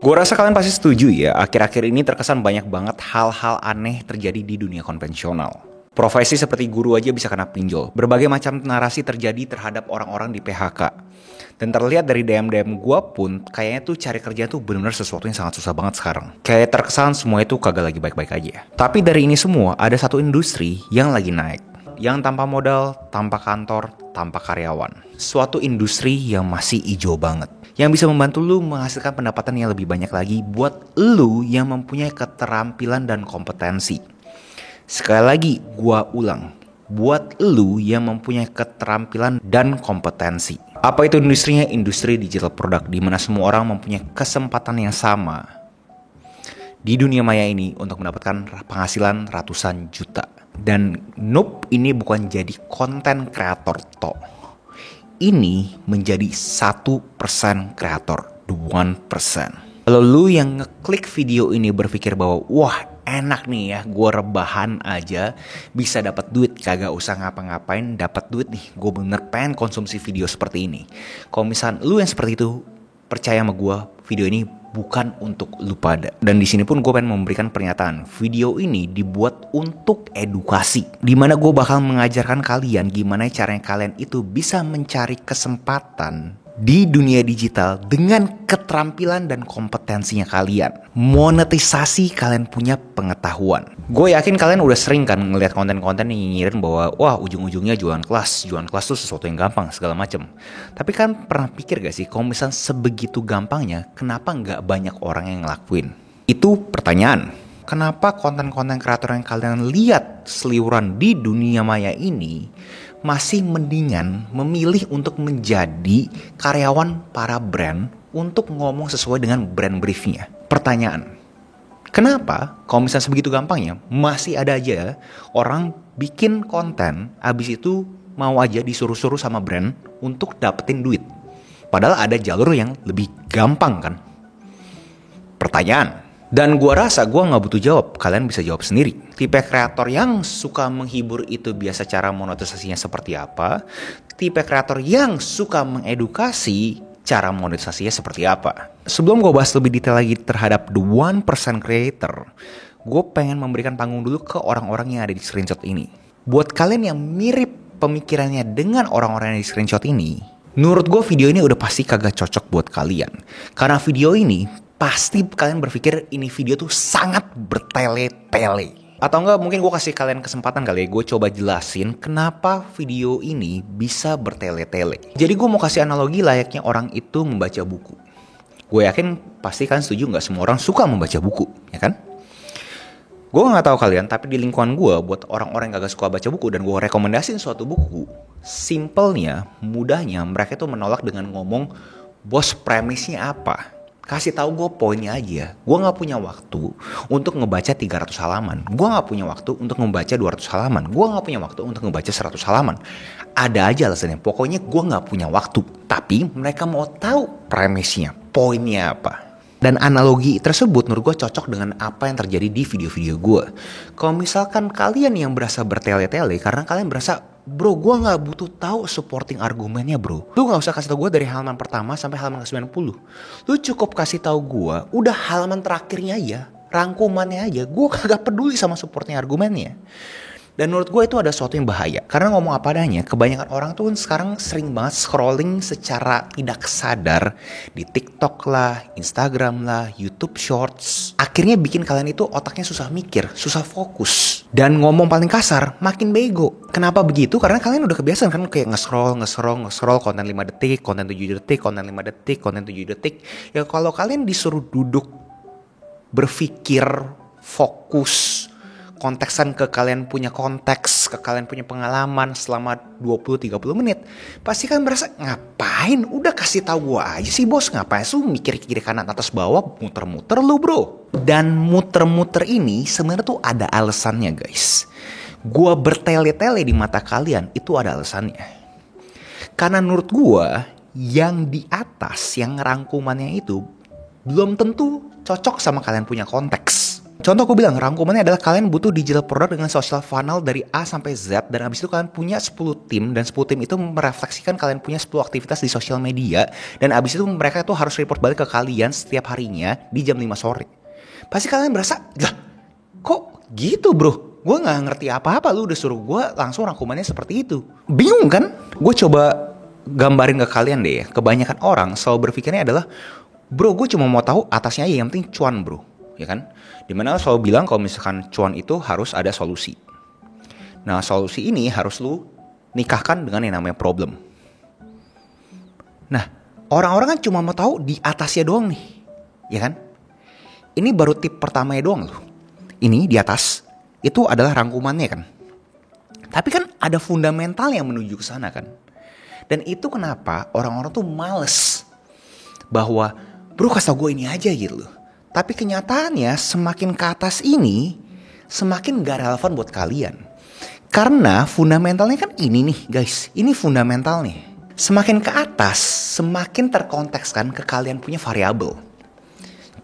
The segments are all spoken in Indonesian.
Gue rasa kalian pasti setuju ya, akhir-akhir ini terkesan banyak banget hal-hal aneh terjadi di dunia konvensional. Profesi seperti guru aja bisa kena pinjol. Berbagai macam narasi terjadi terhadap orang-orang di PHK. Dan terlihat dari DM-DM gue pun, kayaknya tuh cari kerja tuh benar-benar sesuatu yang sangat susah banget sekarang. Kayak terkesan semua itu kagak lagi baik-baik aja. Tapi dari ini semua, ada satu industri yang lagi naik. Yang tanpa modal, tanpa kantor, tanpa karyawan. Suatu industri yang masih hijau banget. Yang bisa membantu lu menghasilkan pendapatan yang lebih banyak lagi buat lu yang mempunyai keterampilan dan kompetensi. Sekali lagi, gua ulang. Buat lu yang mempunyai keterampilan dan kompetensi. Apa itu industrinya? Industri digital product, di mana semua orang mempunyai kesempatan yang sama di dunia maya ini untuk mendapatkan penghasilan ratusan juta. Dan nope, ini bukan jadi konten kreator toh. Ini menjadi 1% kreator, 1%. Kalau lu yang ngeklik video ini berpikir bahwa wah enak nih ya, gue rebahan aja bisa dapat duit, kagak usah ngapa-ngapain dapat duit nih, gue bener pengen konsumsi video seperti ini. Kalau misalnya lu yang seperti itu, percaya sama gue, video ini bukan untuk lu pada. Dan di sini pun gue pengen memberikan pernyataan, video ini dibuat untuk edukasi, dimana gue bakal mengajarkan kalian gimana caranya kalian itu bisa mencari kesempatan di dunia digital dengan keterampilan dan kompetensinya kalian. Monetisasi kalian punya pengetahuan. Gue yakin kalian udah sering kan ngelihat konten-konten yang nyinyirin bahwa wah ujung-ujungnya jualan kelas tuh sesuatu yang gampang segala macem. Tapi kan pernah pikir gak sih kalau misalnya sebegitu gampangnya, kenapa gak banyak orang yang ngelakuin? Itu pertanyaan. Kenapa konten-konten kreator yang kalian lihat seliuran di dunia maya ini masih mendingan memilih untuk menjadi karyawan para brand untuk ngomong sesuai dengan brand briefnya? Pertanyaan, kenapa kalau misalnya sebegitu gampangnya masih ada aja orang bikin konten abis itu mau aja disuruh-suruh sama brand untuk dapetin duit? Padahal ada jalur yang lebih gampang kan? Pertanyaan. Dan gue rasa gue gak butuh jawab, kalian bisa jawab sendiri. Tipe kreator yang suka menghibur itu biasa cara monetisasinya seperti apa. Tipe kreator yang suka mengedukasi, cara monetisasinya seperti apa. Sebelum gue bahas lebih detail lagi terhadap the 1% creator, gue pengen memberikan panggung dulu ke orang-orang yang ada di screenshot ini. Buat kalian yang mirip pemikirannya dengan orang-orang yang di screenshot ini, menurut gue video ini udah pasti kagak cocok buat kalian. Karena video ini pasti kalian berpikir ini video tuh sangat bertele-tele. Atau enggak, mungkin gue kasih kalian kesempatan kali ya, gue coba jelasin kenapa video ini bisa bertele-tele. Jadi gue mau kasih analogi layaknya orang itu membaca buku. Gue yakin pasti kalian setuju gak semua orang suka membaca buku, ya kan? Gue gak tahu kalian, tapi di lingkungan gue buat orang-orang yang gak suka baca buku dan gue rekomendasiin suatu buku, simpelnya, mudahnya mereka tuh menolak dengan ngomong, bos premisnya apa? Kasih tahu gue poinnya aja. Gue gak punya waktu untuk ngebaca 300 halaman. Gue gak punya waktu untuk ngebaca 200 halaman. Gue gak punya waktu untuk ngebaca 100 halaman. Ada aja alasannya. Pokoknya gue gak punya waktu. Tapi mereka mau tahu premisnya, poinnya apa. Dan analogi tersebut menurut gue cocok dengan apa yang terjadi di video-video gue. Kalau misalkan kalian yang berasa bertele-tele karena kalian berasa, bro, gue gak butuh tahu supporting argumennya bro. Lu gak usah kasih tahu gue dari halaman pertama sampai halaman ke-90. Lu cukup kasih tahu gue udah halaman terakhirnya aja, rangkumannya aja. Gue kagak peduli sama supporting argumennya. Dan menurut gue itu ada sesuatu yang bahaya. Karena ngomong apa adanya, kebanyakan orang tuh sekarang sering banget scrolling secara tidak sadar di TikTok lah, Instagram lah, YouTube Shorts. Akhirnya bikin kalian itu otaknya susah mikir, susah fokus. Dan ngomong paling kasar, makin bego. Kenapa begitu? Karena kalian udah kebiasaan kan kayak nge-scroll konten 5 detik, konten 7 detik, konten 5 detik, konten 7 detik. Ya kalau kalian disuruh duduk, berpikir, fokus, konteksan ke kalian punya konteks, ke kalian punya pengalaman selama 20-30 menit, pasti kan berasa ngapain? Udah kasih tahu gua aja sih bos, ngapain lu mikir kiri kanan atas bawah, muter-muter lu bro. Dan muter-muter ini sebenarnya tuh ada alasannya guys. Gua bertele-tele di mata kalian itu ada alasannya. Karena menurut gua yang di atas, yang rangkumannya itu belum tentu cocok sama kalian punya konteks. Contoh aku bilang, rangkumannya adalah kalian butuh digital product dengan social funnel dari A sampai Z. Dan abis itu kalian punya 10 tim. Dan 10 tim itu merefleksikan kalian punya 10 aktivitas di sosial media. Dan abis itu mereka tuh harus report balik ke kalian setiap harinya di jam 5 sore. Pasti kalian berasa, lah kok gitu bro? Gue gak ngerti apa-apa, lu udah suruh gue langsung rangkumannya seperti itu. Bingung kan? Gue coba gambarin ke kalian deh ya. Kebanyakan orang selalu berpikirnya adalah, bro gue cuma mau tahu atasnya aja, yang penting cuan bro. Ya kan? Dimana selalu bilang kalau misalkan cuan itu harus ada solusi. Nah solusi ini harus lu nikahkan dengan yang namanya problem. Nah orang-orang kan cuma mau tahu di atasnya doang nih. Ya kan? Ini baru tip pertamanya doang loh. Ini di atas itu adalah rangkumannya kan. Tapi kan ada fundamental yang menuju ke sana kan. Dan itu kenapa orang-orang tuh males bahwa bro kasih tau gue ini aja gitu loh. Tapi kenyataannya semakin ke atas ini semakin gak relevan buat kalian. Karena fundamentalnya kan ini nih guys. Ini fundamental nih. Semakin ke atas semakin terkontekskan ke kalian punya variabel.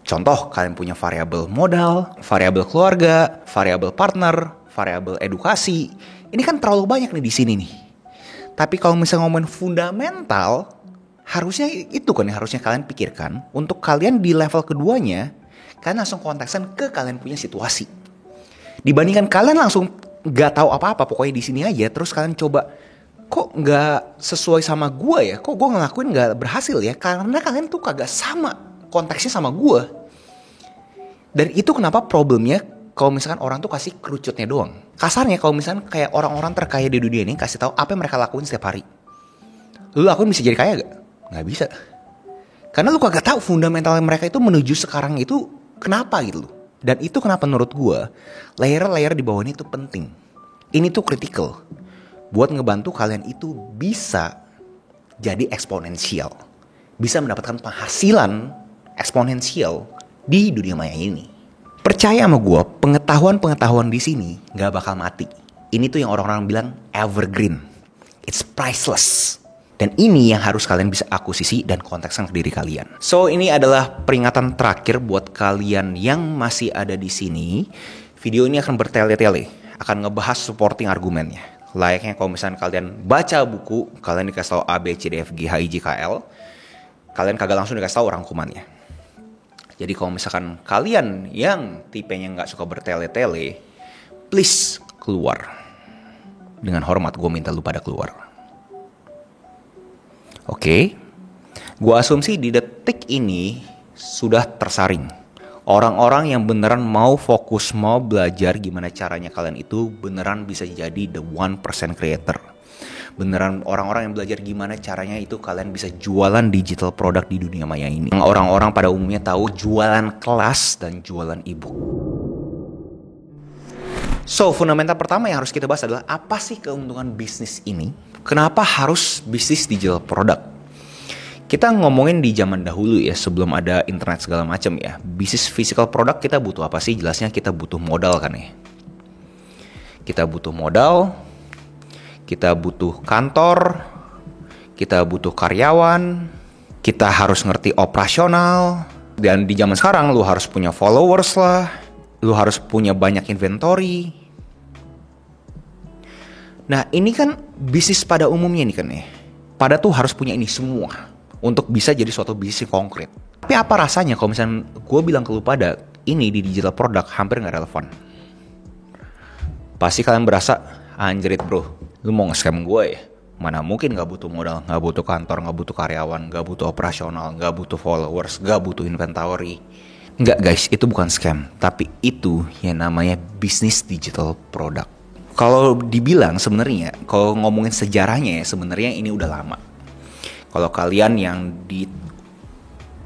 Contoh kalian punya variabel modal, variabel keluarga, variabel partner, variabel edukasi. Ini kan terlalu banyak nih di sini nih. Tapi kalau misalnya ngomongin fundamental, harusnya itu kan yang harusnya kalian pikirkan. Untuk kalian di level keduanya, kalian langsung konteksan ke kalian punya situasi. Dibandingkan kalian langsung gak tahu apa-apa, pokoknya di sini aja. Terus kalian coba, kok gak sesuai sama gue ya? Kok gue ngelakuin gak berhasil ya? Karena kalian tuh kagak sama konteksnya sama gue. Dan itu kenapa problemnya kalau misalkan orang tuh kasih kerucutnya doang. Kasarnya kalau misalkan kayak orang-orang terkaya di dunia ini kasih tahu apa yang mereka lakuin setiap hari. Lu lakuin bisa jadi kaya gak? Gak bisa. Karena lu kagak tahu fundamental mereka itu menuju sekarang itu kenapa gitu loh. Dan itu kenapa menurut gue layer-layer di bawah ini tuh penting. Ini tuh critical buat ngebantu kalian itu bisa jadi eksponensial. Bisa mendapatkan penghasilan eksponensial di dunia maya ini. Percaya sama gue, pengetahuan di sini gak bakal mati. Ini tuh yang orang-orang bilang evergreen. It's priceless. Dan ini yang harus kalian bisa akuisisi dan kontekskan ke diri kalian. So ini adalah peringatan terakhir buat kalian yang masih ada di sini. Video ini akan bertele-tele, akan ngebahas supporting argumennya. Layaknya kalau misalnya kalian baca buku, kalian dikasih tahu A, B, C, D, F, G, H, I, J, K, L. Kalian kagak langsung dikasih tahu rangkumannya. Jadi kalau misalkan kalian yang tipenya gak suka bertele-tele, please keluar. Dengan hormat gue minta lu pada keluar. Oke, gue asumsi di detik ini sudah tersaring. Orang-orang yang beneran mau fokus, mau belajar gimana caranya kalian itu beneran bisa jadi the 1% creator. Beneran orang-orang yang belajar gimana caranya itu kalian bisa jualan digital product di dunia maya ini. Orang-orang pada umumnya tahu jualan kelas dan jualan ebook. So, fundamental pertama yang harus kita bahas adalah apa sih keuntungan bisnis ini? Kenapa harus bisnis digital product? Kita ngomongin di zaman dahulu ya, sebelum ada internet segala macam ya. Bisnis physical product kita butuh apa sih? Jelasnya kita butuh modal kan ya. Kita butuh modal, kita butuh kantor, kita butuh karyawan, kita harus ngerti operasional. Dan di zaman sekarang lu harus punya followers lah, lu harus punya banyak inventory. Nah ini kan bisnis pada umumnya nih kan ya. Pada tuh harus punya ini semua untuk bisa jadi suatu bisnis konkret. Tapi apa rasanya kalau misalnya gue bilang ke lu pada ini di digital product hampir gak relevan. Pasti kalian berasa anjrit bro, lu mau nge-scam gue ya? Mana mungkin gak butuh modal, gak butuh kantor, gak butuh karyawan, gak butuh operasional, gak butuh followers, gak butuh inventory. Enggak guys, itu bukan scam. Tapi itu yang namanya bisnis digital product. Kalau dibilang sebenarnya, kalau ngomongin sejarahnya ya sebenarnya ini udah lama. Kalau kalian yang di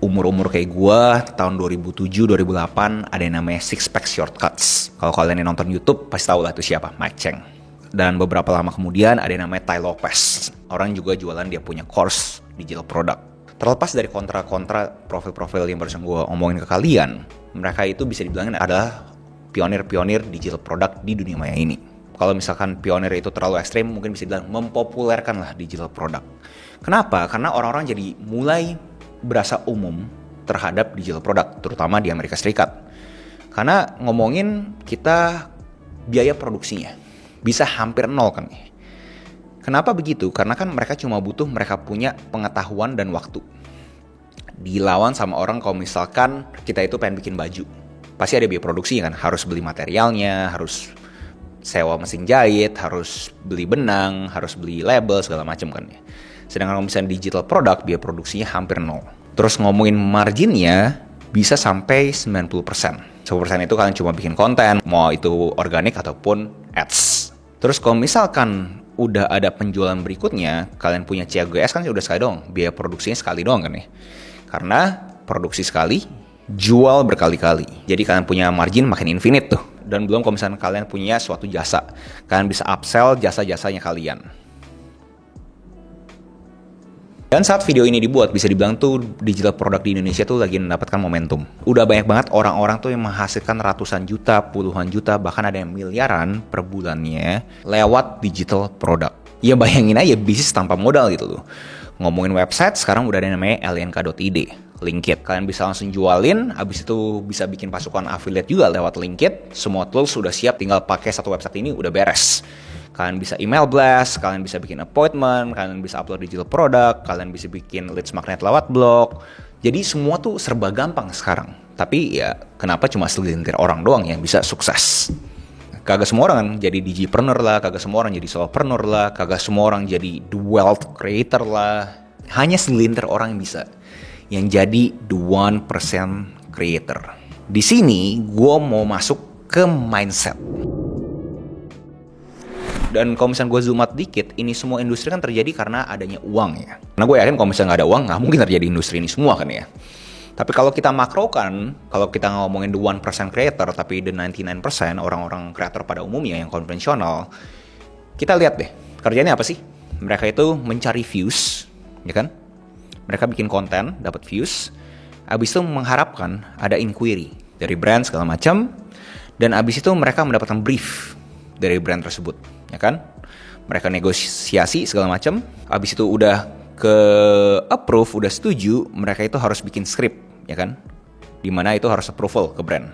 umur-umur kayak gue, tahun 2007, 2008 ada yang namanya Six Pack Shortcuts. Kalau kalian yang nonton YouTube pasti tahu lah itu siapa, Mike Chang. Dan beberapa lama kemudian ada yang namanya Tai Lopez. Orang juga jualan dia punya course digital product. Terlepas dari kontra-kontra profil-profil yang barusan gue omongin ke kalian, mereka itu bisa dibilangin adalah pionir-pionir digital product di dunia maya ini. Kalau misalkan pionir itu terlalu ekstrim, mungkin bisa dibilang mempopulerkan lah digital product. Kenapa? Karena orang-orang jadi mulai berasa umum terhadap digital product, terutama di Amerika Serikat. Karena ngomongin kita biaya produksinya bisa hampir nol kan. Kenapa begitu? Karena kan mereka cuma butuh mereka punya pengetahuan dan waktu. Dilawan sama orang kalau misalkan kita itu pengen bikin baju. Pasti ada biaya produksi kan, harus beli materialnya, harus sewa mesin jahit, harus beli benang, harus beli label segala macam kan ya. Sedangkan kalau misalnya digital product, biaya produksinya hampir nol. Terus ngomongin marginnya bisa sampai 90%. 10% itu kalian cuma bikin konten, mau itu organik ataupun ads. Terus kalau misalkan udah ada penjualan berikutnya, kalian punya CAGS kan udah sekali dong, biaya produksinya sekali doang kan ya. Karena produksi sekali, jual berkali-kali. Jadi kalian punya margin makin infinite tuh. Dan belum kalau misalkan kalian punya suatu jasa, kalian bisa upsell jasa-jasanya kalian. Dan saat video ini dibuat, bisa dibilang tuh digital product di Indonesia tuh lagi mendapatkan momentum. Udah banyak banget orang-orang tuh yang menghasilkan ratusan juta, puluhan juta, bahkan ada yang miliaran per bulannya lewat digital product. Ya bayangin aja bisnis tanpa modal gitu loh. Ngomongin website, sekarang udah ada yang namanya lnk.id, Linkit. Kalian bisa langsung jualin, habis itu bisa bikin pasukan affiliate juga lewat Linkit. Semua tools sudah siap, tinggal pakai satu website ini udah beres. Kalian bisa email blast, kalian bisa bikin appointment, kalian bisa upload digital product, kalian bisa bikin leads magnet lewat blog. Jadi semua tuh serba gampang sekarang. Tapi ya kenapa cuma segelintir orang doang yang bisa sukses? Kagak semua orang kan jadi digipreneur lah, kagak semua orang jadi solopreneur lah, kagak semua orang jadi the wealth creator lah. Hanya segelintir orang yang bisa, yang jadi the 1% creator. Di sini gue mau masuk ke mindset. Dan kalau misalnya gue zoom out dikit, ini semua industri kan terjadi karena adanya uang ya. Karena gue yakin kalau misalnya nggak ada uang, nggak mungkin terjadi industri ini semua kan ya. Tapi kalau kita makrokan, kalau kita ngomongin the 1% creator, tapi the 99% orang-orang kreator pada umumnya yang konvensional, kita lihat deh, kerjanya apa sih? Mereka itu mencari views, ya kan? Mereka bikin konten, dapat views, abis itu mengharapkan ada inquiry dari brand segala macam, dan abis itu mereka mendapatkan brief dari brand tersebut, ya kan? Mereka negosiasi segala macam, abis itu udah ke approve, udah setuju, mereka itu harus bikin script, ya kan? Dimana itu harus approval ke brand.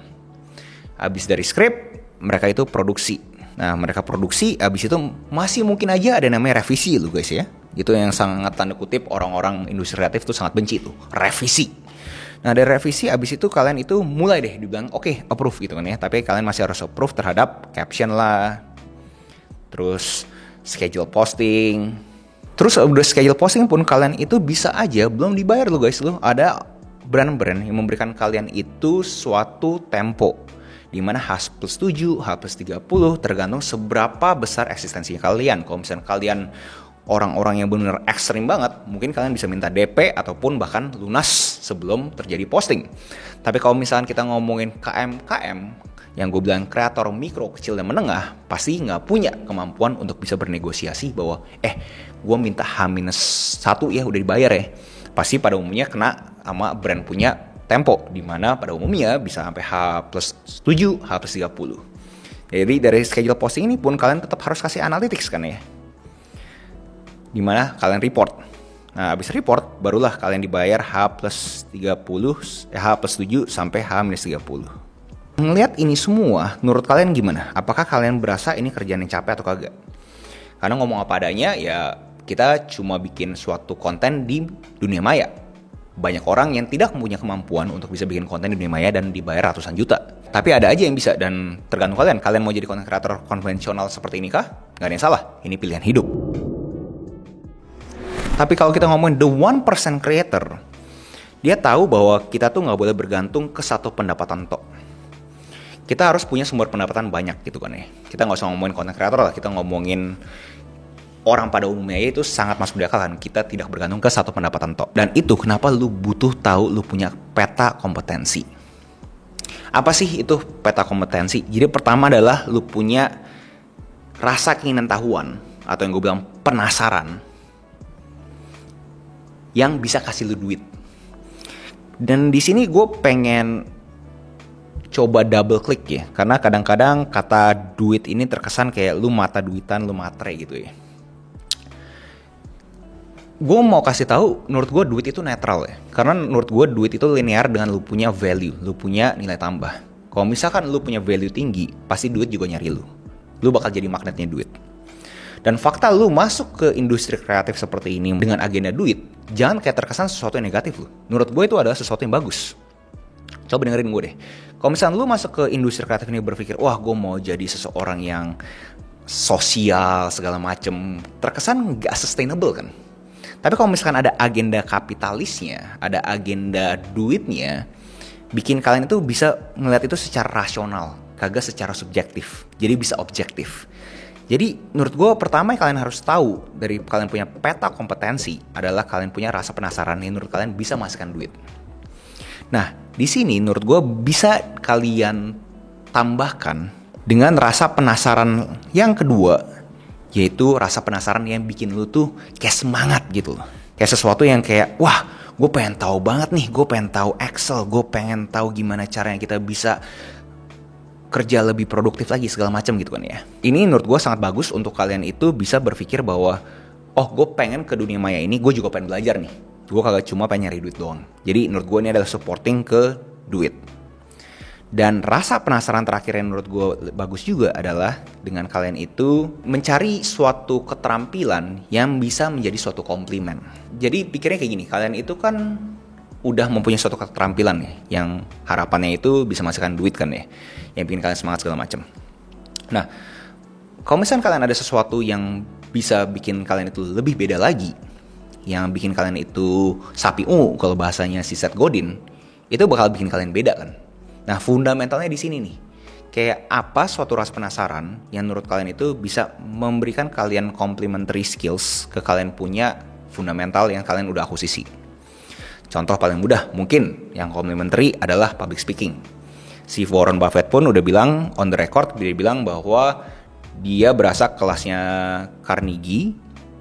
Abis dari script, mereka itu produksi. Nah, mereka produksi, abis itu masih mungkin aja ada namanya revisi loh guys ya. Itu yang sangat tanda kutip orang-orang industri kreatif tuh sangat benci tuh, revisi. Nah dari revisi abis itu kalian itu mulai deh dibilang oke, approve gitu kan ya. Tapi kalian masih harus approve terhadap caption lah, terus schedule posting. Terus udah schedule posting pun kalian itu bisa aja belum dibayar loh guys loh. Ada brand-brand yang memberikan kalian itu suatu tempo, dimana H plus 7, H plus 30 tergantung seberapa besar eksistensinya kalian. Kalau misalnya kalian orang-orang yang benar-benar ekstrim banget, mungkin kalian bisa minta DP ataupun bahkan lunas sebelum terjadi posting. Tapi kalau misalkan kita ngomongin KM-KM, yang gue bilang kreator mikro, kecil, dan menengah, pasti nggak punya kemampuan untuk bisa bernegosiasi bahwa gue minta H-1 ya udah dibayar ya. Pasti pada umumnya kena sama brand punya tempo, dimana pada umumnya bisa sampai H plus 7, H plus 30. Jadi dari schedule posting ini pun kalian tetap harus kasih analytics kan ya, dimana kalian report. Nah habis report barulah kalian dibayar H plus 30, H plus 7 sampai H minus 30. Ngelihat ini semua, menurut kalian gimana? Apakah kalian berasa ini kerjaan yang capek atau kagak? Karena ngomong apa adanya ya, kita cuma bikin suatu konten di dunia maya. Banyak orang yang tidak punya kemampuan untuk bisa bikin konten di dunia maya dan dibayar ratusan juta. Tapi ada aja yang bisa, dan tergantung kalian. Kalian mau jadi konten kreator konvensional seperti ini kah? Gak ada yang salah, ini pilihan hidup. Tapi kalau kita ngomongin the 1% creator, dia tahu bahwa kita tuh gak boleh bergantung ke satu pendapatan tok. Kita harus punya sumber pendapatan banyak gitu kan ya. Kita gak usah ngomongin konten kreator lah, kita ngomongin orang pada umumnya itu sangat masuk di akal kan. Kita tidak bergantung ke satu pendapatan tok. Dan itu kenapa lu butuh tahu lu punya peta kompetensi. Apa sih itu peta kompetensi? Jadi pertama adalah lu punya rasa keinginan tahuan, atau yang gue bilang penasaran, yang bisa kasih lu duit. Dan di sini gue pengen coba double klik ya, karena kadang-kadang kata duit ini terkesan kayak lu mata duitan, lu matre gitu ya. Gue mau kasih tahu, menurut gue duit itu netral ya, karena menurut gue duit itu linear dengan lu punya value, lu punya nilai tambah. Kalau misalkan lu punya value tinggi, pasti duit juga nyari lu. Lu bakal jadi magnetnya duit. Dan fakta lu masuk ke industri kreatif seperti ini dengan agenda duit, jangan kayak terkesan sesuatu yang negatif lu. Menurut gue itu adalah sesuatu yang bagus. Coba dengerin gue deh. Kalau misalkan lu masuk ke industri kreatif ini berpikir, wah gue mau jadi seseorang yang sosial segala macem, terkesan gak sustainable kan. Tapi kalau misalkan ada agenda kapitalisnya, ada agenda duitnya, bikin kalian itu bisa ngeliat itu secara rasional, kagak secara subjektif. Jadi bisa objektif. Jadi menurut gue pertama yang kalian harus tahu dari kalian punya peta kompetensi adalah kalian punya rasa penasaran yang menurut kalian bisa menghasilkan duit. Nah di sini menurut gue bisa kalian tambahkan dengan rasa penasaran yang kedua, yaitu rasa penasaran yang bikin lu tuh kayak semangat gitu loh. Kayak sesuatu yang kayak, wah gue pengen tahu banget nih, gue pengen tahu Excel, gue pengen tahu gimana caranya kita bisa kerja lebih produktif lagi segala macam gitu kan ya. Ini menurut gue sangat bagus untuk kalian itu bisa berpikir bahwa, oh gue pengen ke dunia maya ini, gue juga pengen belajar nih. Gue kagak cuma pengen nyari duit doang. Jadi menurut gue ini adalah supporting ke duit. Dan rasa penasaran terakhir yang menurut gue bagus juga adalah dengan kalian itu mencari suatu keterampilan yang bisa menjadi suatu komplimen. Jadi pikirnya kayak gini, kalian itu kan udah mempunyai suatu keterampilan ya, yang harapannya itu bisa menghasilkan duit kan ya, yang bikin kalian semangat segala macam. Nah, kalau misalnya kalian ada sesuatu yang bisa bikin kalian itu lebih beda lagi, yang bikin kalian itu sapi ungu kalau bahasanya si Seth Godin, itu bakal bikin kalian beda kan. Nah fundamentalnya di sini nih, kayak apa suatu rasa penasaran yang menurut kalian itu bisa memberikan kalian complementary skills ke kalian punya fundamental yang kalian udah akuisisi. Contoh paling mudah mungkin yang complementary adalah public speaking. Si Warren Buffett pun udah bilang on the record, dia bilang bahwa dia berasa kelasnya Carnegie.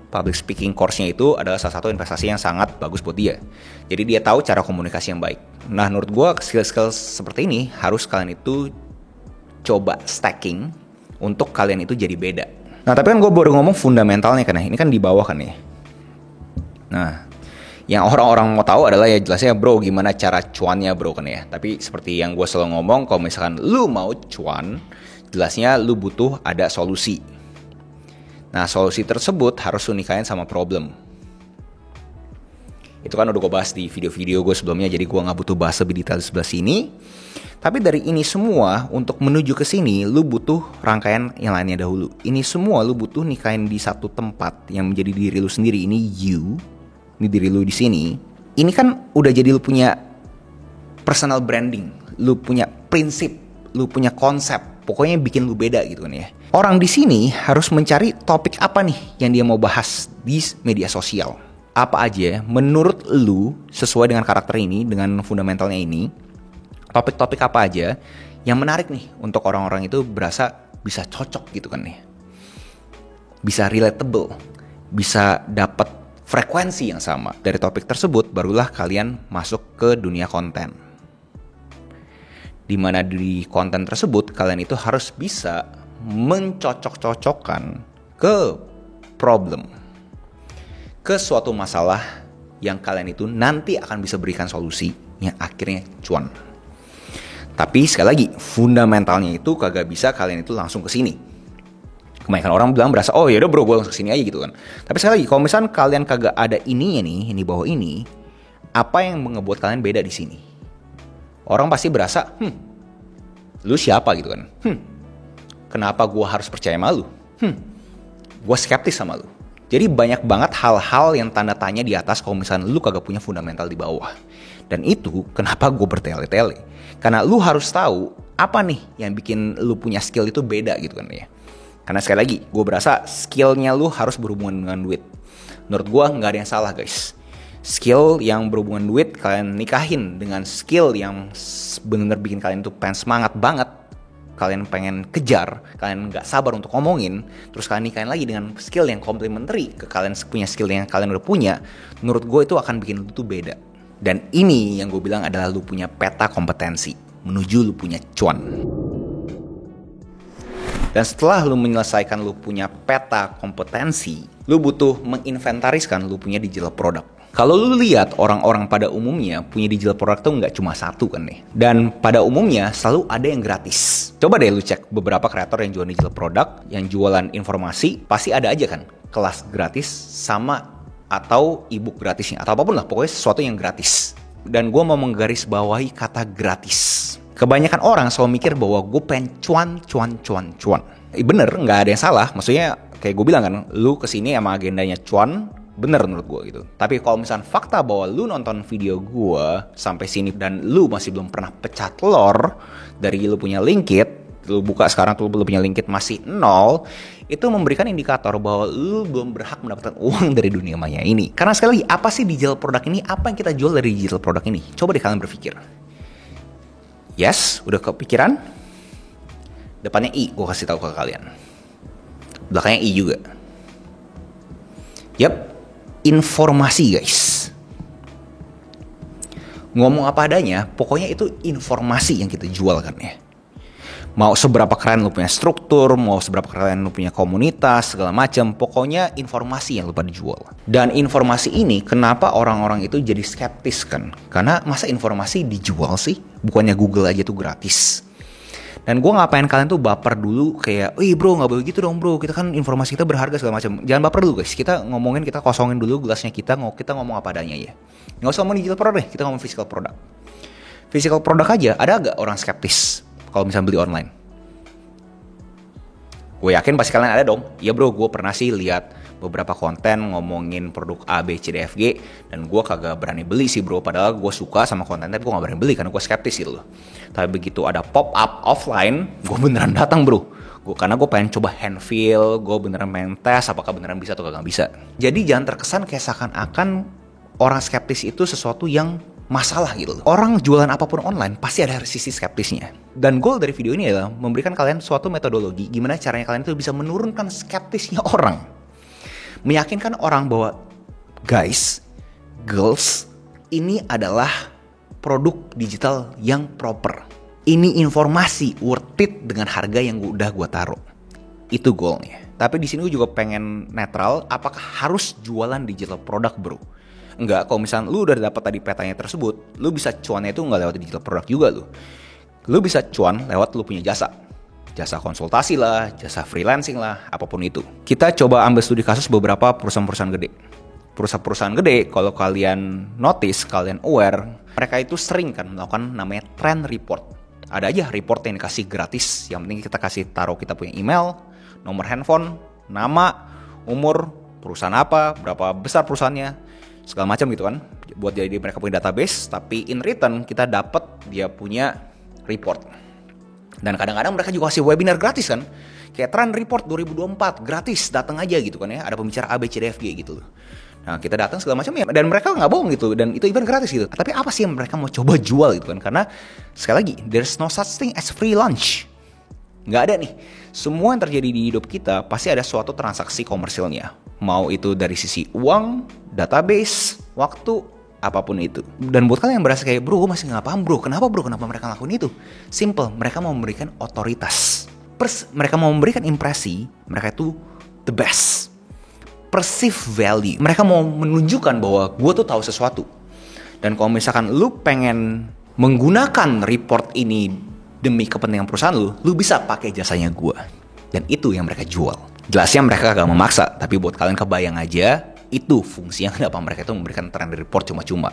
Public speaking course-nya itu adalah salah satu investasi yang sangat bagus buat dia. Jadi dia tahu cara komunikasi yang baik. Nah menurut gue skill-skill seperti ini harus kalian itu coba stacking untuk kalian itu jadi beda. Nah tapi kan gue baru ngomong fundamentalnya kan ya, ini kan di bawah kan ya. Nah yang orang-orang mau tahu adalah ya jelasnya bro gimana cara cuannya bro kan ya. Tapi seperti yang gue selalu ngomong, kalau misalkan lu mau cuan, jelasnya lu butuh ada solusi. Nah solusi tersebut harus lu nikahin sama problem. Itu kan udah gue bahas di video-video gue sebelumnya, jadi gue gak butuh bahas lebih detail di sebelah sini. Tapi dari ini semua, untuk menuju ke sini, lu butuh rangkaian yang lainnya dahulu. Ini semua lu butuh nikahin di satu tempat yang menjadi diri lu sendiri. Ini you, ini diri lu di sini. Ini kan udah jadi lu punya personal branding, lu punya prinsip, lu punya konsep. Pokoknya bikin lu beda gitu kan ya. Orang di sini harus mencari topik apa nih yang dia mau bahas di media sosial. Apa aja menurut lu sesuai dengan karakter ini, dengan fundamentalnya ini, topik-topik apa aja yang menarik nih untuk orang-orang itu berasa bisa cocok gitu kan ya. Bisa relatable, bisa dapat frekuensi yang sama. Dari topik tersebut barulah kalian masuk ke dunia konten. Dimana di konten tersebut kalian itu harus bisa mencocok-cocokkan ke problem, ke suatu masalah yang kalian itu nanti akan bisa berikan solusi yang akhirnya cuan. Tapi sekali lagi fundamentalnya itu kagak bisa kalian itu langsung ke sini. Kebanyakan orang bilang berasa oh yaudah bro gue langsung ke sini aja gitu kan. Tapi sekali lagi kalau misalnya kalian kagak ada ininya nih, ini bawah ini, apa yang ngebuat kalian beda di sini? Orang pasti berasa, lu siapa gitu kan? Kenapa gue harus percaya sama lu? Gue skeptis sama lu. Jadi banyak banget hal-hal yang tanda tanya di atas kalau misalnya lu kagak punya fundamental di bawah. Dan itu kenapa gue bertele-tele. Karena lu harus tahu apa nih yang bikin lu punya skill itu beda gitu kan ya. Karena sekali lagi gue berasa skillnya lu harus berhubungan dengan duit. Menurut gue gak ada yang salah guys. Skill yang berhubungan duit kalian nikahin dengan skill yang benar-benar bikin kalian tuh pengen semangat banget, kalian pengen kejar, kalian gak sabar untuk ngomongin, terus kalian nikahin lagi dengan skill yang complementary ke kalian punya skill yang kalian udah punya. Menurut gue itu akan bikin lu tuh beda. Dan ini yang gue bilang adalah lu punya peta kompetensi menuju lu punya cuan. Dan setelah lu menyelesaikan lu punya peta kompetensi, lu butuh menginventariskan lu punya digital product. Kalau lu lihat orang-orang pada umumnya punya digital product tuh nggak cuma satu kan nih. Dan pada umumnya selalu ada yang gratis. Coba deh lu cek beberapa kreator yang jual digital product, yang jualan informasi, pasti ada aja kan kelas gratis sama atau ebook gratisnya atau apapun lah, pokoknya sesuatu yang gratis. Dan gue mau menggarisbawahi kata gratis. Kebanyakan orang selalu mikir bahwa gue pengen cuan. Bener, nggak ada yang salah. Maksudnya kayak gue bilang kan, lu kesini sama agendanya cuan, bener menurut gue gitu. Tapi kalau misalnya fakta bahwa lu nonton video gue sampai sini dan lu masih belum pernah pecah telur dari lu punya Linkit, lu buka sekarang tuh lu punya Linkit masih 0, itu memberikan indikator bahwa lu belum berhak mendapatkan uang dari dunia maya ini. Karena sekali lagi, apa sih digital product ini? Apa yang kita jual dari digital product ini? Coba deh kalian berpikir. Yes, udah kepikiran? Depannya I, gue kasih tahu ke kalian. Belakangnya I juga. Yap, informasi guys. Ngomong apa adanya, pokoknya itu informasi yang kita jual kan ya. Mau seberapa keren lu punya struktur, mau seberapa keren lu punya komunitas, segala macam, pokoknya informasi yang lu pada jual. Dan informasi ini kenapa orang-orang itu jadi skeptis kan? Karena masa informasi dijual sih? Bukannya Google aja tuh gratis. Dan gue ngapain kalian tuh baper dulu kayak, wih bro gak boleh gitu dong bro, kita kan informasi kita berharga segala macam. Jangan baper dulu guys, kita ngomongin, kita kosongin dulu gelasnya kita ngomong apa adanya ya. Gak usah ngomong digital product deh, kita ngomong physical product. Physical product aja, ada gak orang skeptis kalau misalnya beli online? Gue yakin pasti kalian ada dong. Ya bro, gue pernah sih lihat beberapa konten ngomongin produk A, B, C, D, F, G, dan gue kagak berani beli sih bro. Padahal gue suka sama kontennya, tapi gue gak berani beli karena gue skeptis gitu loh. Tapi begitu ada pop up offline, gue beneran datang bro. Karena gue pengen coba hand feel, gue beneran pengen tes apakah beneran bisa atau gak bisa. Jadi jangan terkesan kayak seakan-akan orang skeptis itu sesuatu yang masalah gitu loh. Orang jualan apapun online pasti ada sisi skeptisnya. Dan goal dari video ini adalah memberikan kalian suatu metodologi gimana caranya kalian itu bisa menurunkan skeptisnya orang. Meyakinkan orang bahwa guys, girls, ini adalah produk digital yang proper. Ini informasi worth it dengan harga yang udah gue taruh. Itu goalnya. Tapi di sini gue juga pengen netral, apakah harus jualan digital product bro? Enggak, kalau misalnya lu udah dapat tadi petanya tersebut, lu bisa cuannya itu nggak lewat digital product juga lu. Lu bisa cuan lewat lu punya jasa. Jasa konsultasi lah, jasa freelancing lah, apapun itu. Kita coba ambil studi kasus beberapa perusahaan-perusahaan gede. Perusahaan-perusahaan gede, kalau kalian notice, kalian aware, mereka itu sering kan melakukan namanya trend report. Ada aja report yang dikasih gratis, yang penting kita kasih taruh kita punya email, nomor handphone, nama, umur, perusahaan apa, berapa besar perusahaannya, segala macam gitu kan, buat jadi mereka punya database. Tapi in return kita dapat dia punya report. Dan kadang-kadang mereka juga kasih webinar gratis kan, kayak Trend Report 2024 gratis, datang aja gitu kan ya, ada pembicara A, B, C, D, F, G gitu loh. Nah kita datang segala macam ya, dan mereka nggak bohong gitu, dan itu event gratis gitu. Tapi apa sih yang mereka mau coba jual gitu kan? Karena sekali lagi, there's no such thing as free lunch. Nggak ada nih. Semua yang terjadi di hidup kita pasti ada suatu transaksi komersilnya. Mau itu dari sisi uang, database, waktu, apapun itu. Dan buat kalian yang berasa kayak, bro gue masih gak paham bro, kenapa mereka ngelakuin itu? Simple, mereka mau memberikan otoritas. Mereka mau memberikan impresi, mereka itu the best. Perceive value, mereka mau menunjukkan bahwa gue tuh tahu sesuatu. Dan kalau misalkan lu pengen menggunakan report ini demi kepentingan perusahaan lu bisa pakai jasanya gue. Dan itu yang mereka jual. Jelasnya mereka gak memaksa, tapi buat kalian kebayang aja, itu fungsinya kenapa mereka itu memberikan trend report cuma-cuma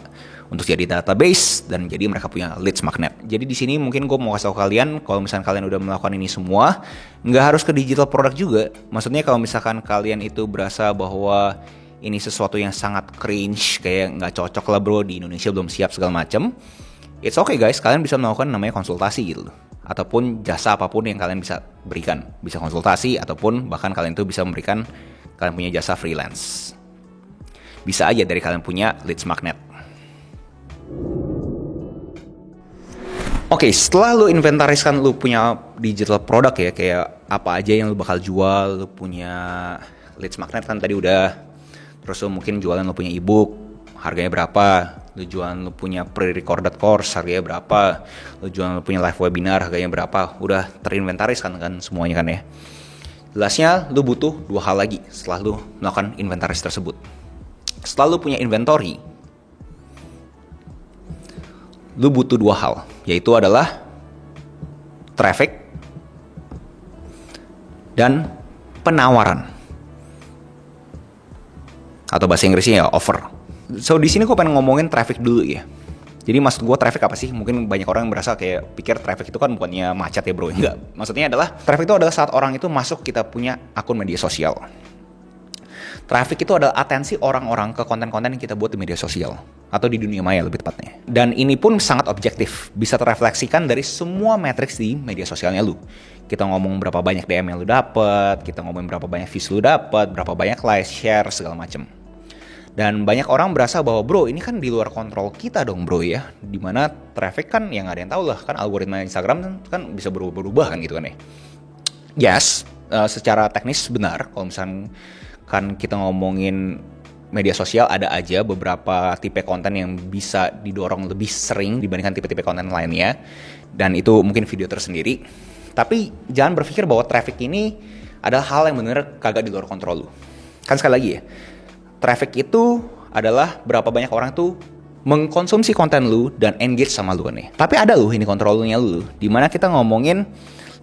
untuk jadi database dan jadi mereka punya leads magnet. Jadi di sini mungkin gue mau kasih tahu kalian, kalau misalkan kalian udah melakukan ini semua, nggak harus ke digital product juga. Maksudnya kalau misalkan kalian itu berasa bahwa ini sesuatu yang sangat cringe, kayak nggak cocok lah bro, di Indonesia belum siap segala macam, it's okay guys, kalian bisa melakukan namanya konsultasi gitu loh. Ataupun jasa apapun yang kalian bisa berikan, bisa konsultasi ataupun bahkan kalian tuh bisa memberikan, kalian punya jasa freelance. Bisa aja dari kalian punya leads magnet. Oke, setelah lu inventariskan lu punya digital product ya, kayak apa aja yang lu bakal jual, lu punya leads magnet kan tadi udah. Terus lu mungkin jualan lu punya ebook, harganya berapa? Lu jualan lu punya pre-recorded course, harganya berapa? Lu jualan lu punya live webinar, harganya berapa? Udah terinventaris kan semuanya kan ya. Jelasnya lu butuh 2 hal lagi setelah lu melakukan inventaris tersebut. setelah lu punya inventory, lu butuh dua hal, yaitu adalah traffic dan penawaran. Atau bahasa Inggrisnya ya offer. So di sini gue pengen ngomongin traffic dulu ya. Jadi maksud gue traffic apa sih? Mungkin banyak orang yang berasa kayak pikir traffic itu kan bukannya macet ya bro. Enggak. Maksudnya adalah traffic itu adalah saat orang itu masuk kita punya akun media sosial. Traffic itu adalah atensi orang-orang ke konten-konten yang kita buat di media sosial atau di dunia maya lebih tepatnya. Dan ini pun sangat objektif, bisa terefleksikan dari semua matriks di media sosialnya lu. Kita ngomong berapa banyak DM yang lu dapet, kita ngomong berapa banyak views lu dapet, berapa banyak like, share, segala macem. Dan banyak orang berasa bahwa bro ini kan di luar kontrol kita dong bro ya. Dimana traffic kan yang gak ada yang tahu lah, kan algoritma Instagram kan bisa berubah-ubah kan gitu kan ya. Yes, secara teknis benar kalau misalnya kan kita ngomongin media sosial ada aja beberapa tipe konten yang bisa didorong lebih sering dibandingkan tipe-tipe konten lainnya. Dan itu mungkin video tersendiri. Tapi jangan berpikir bahwa traffic ini adalah hal yang benar kagak di luar kontrol lu. Kan sekali lagi ya, traffic itu adalah berapa banyak orang tuh mengkonsumsi konten lu dan engage sama lu nih. Tapi ada lu ini kontrolnya lu. Dimana kita ngomongin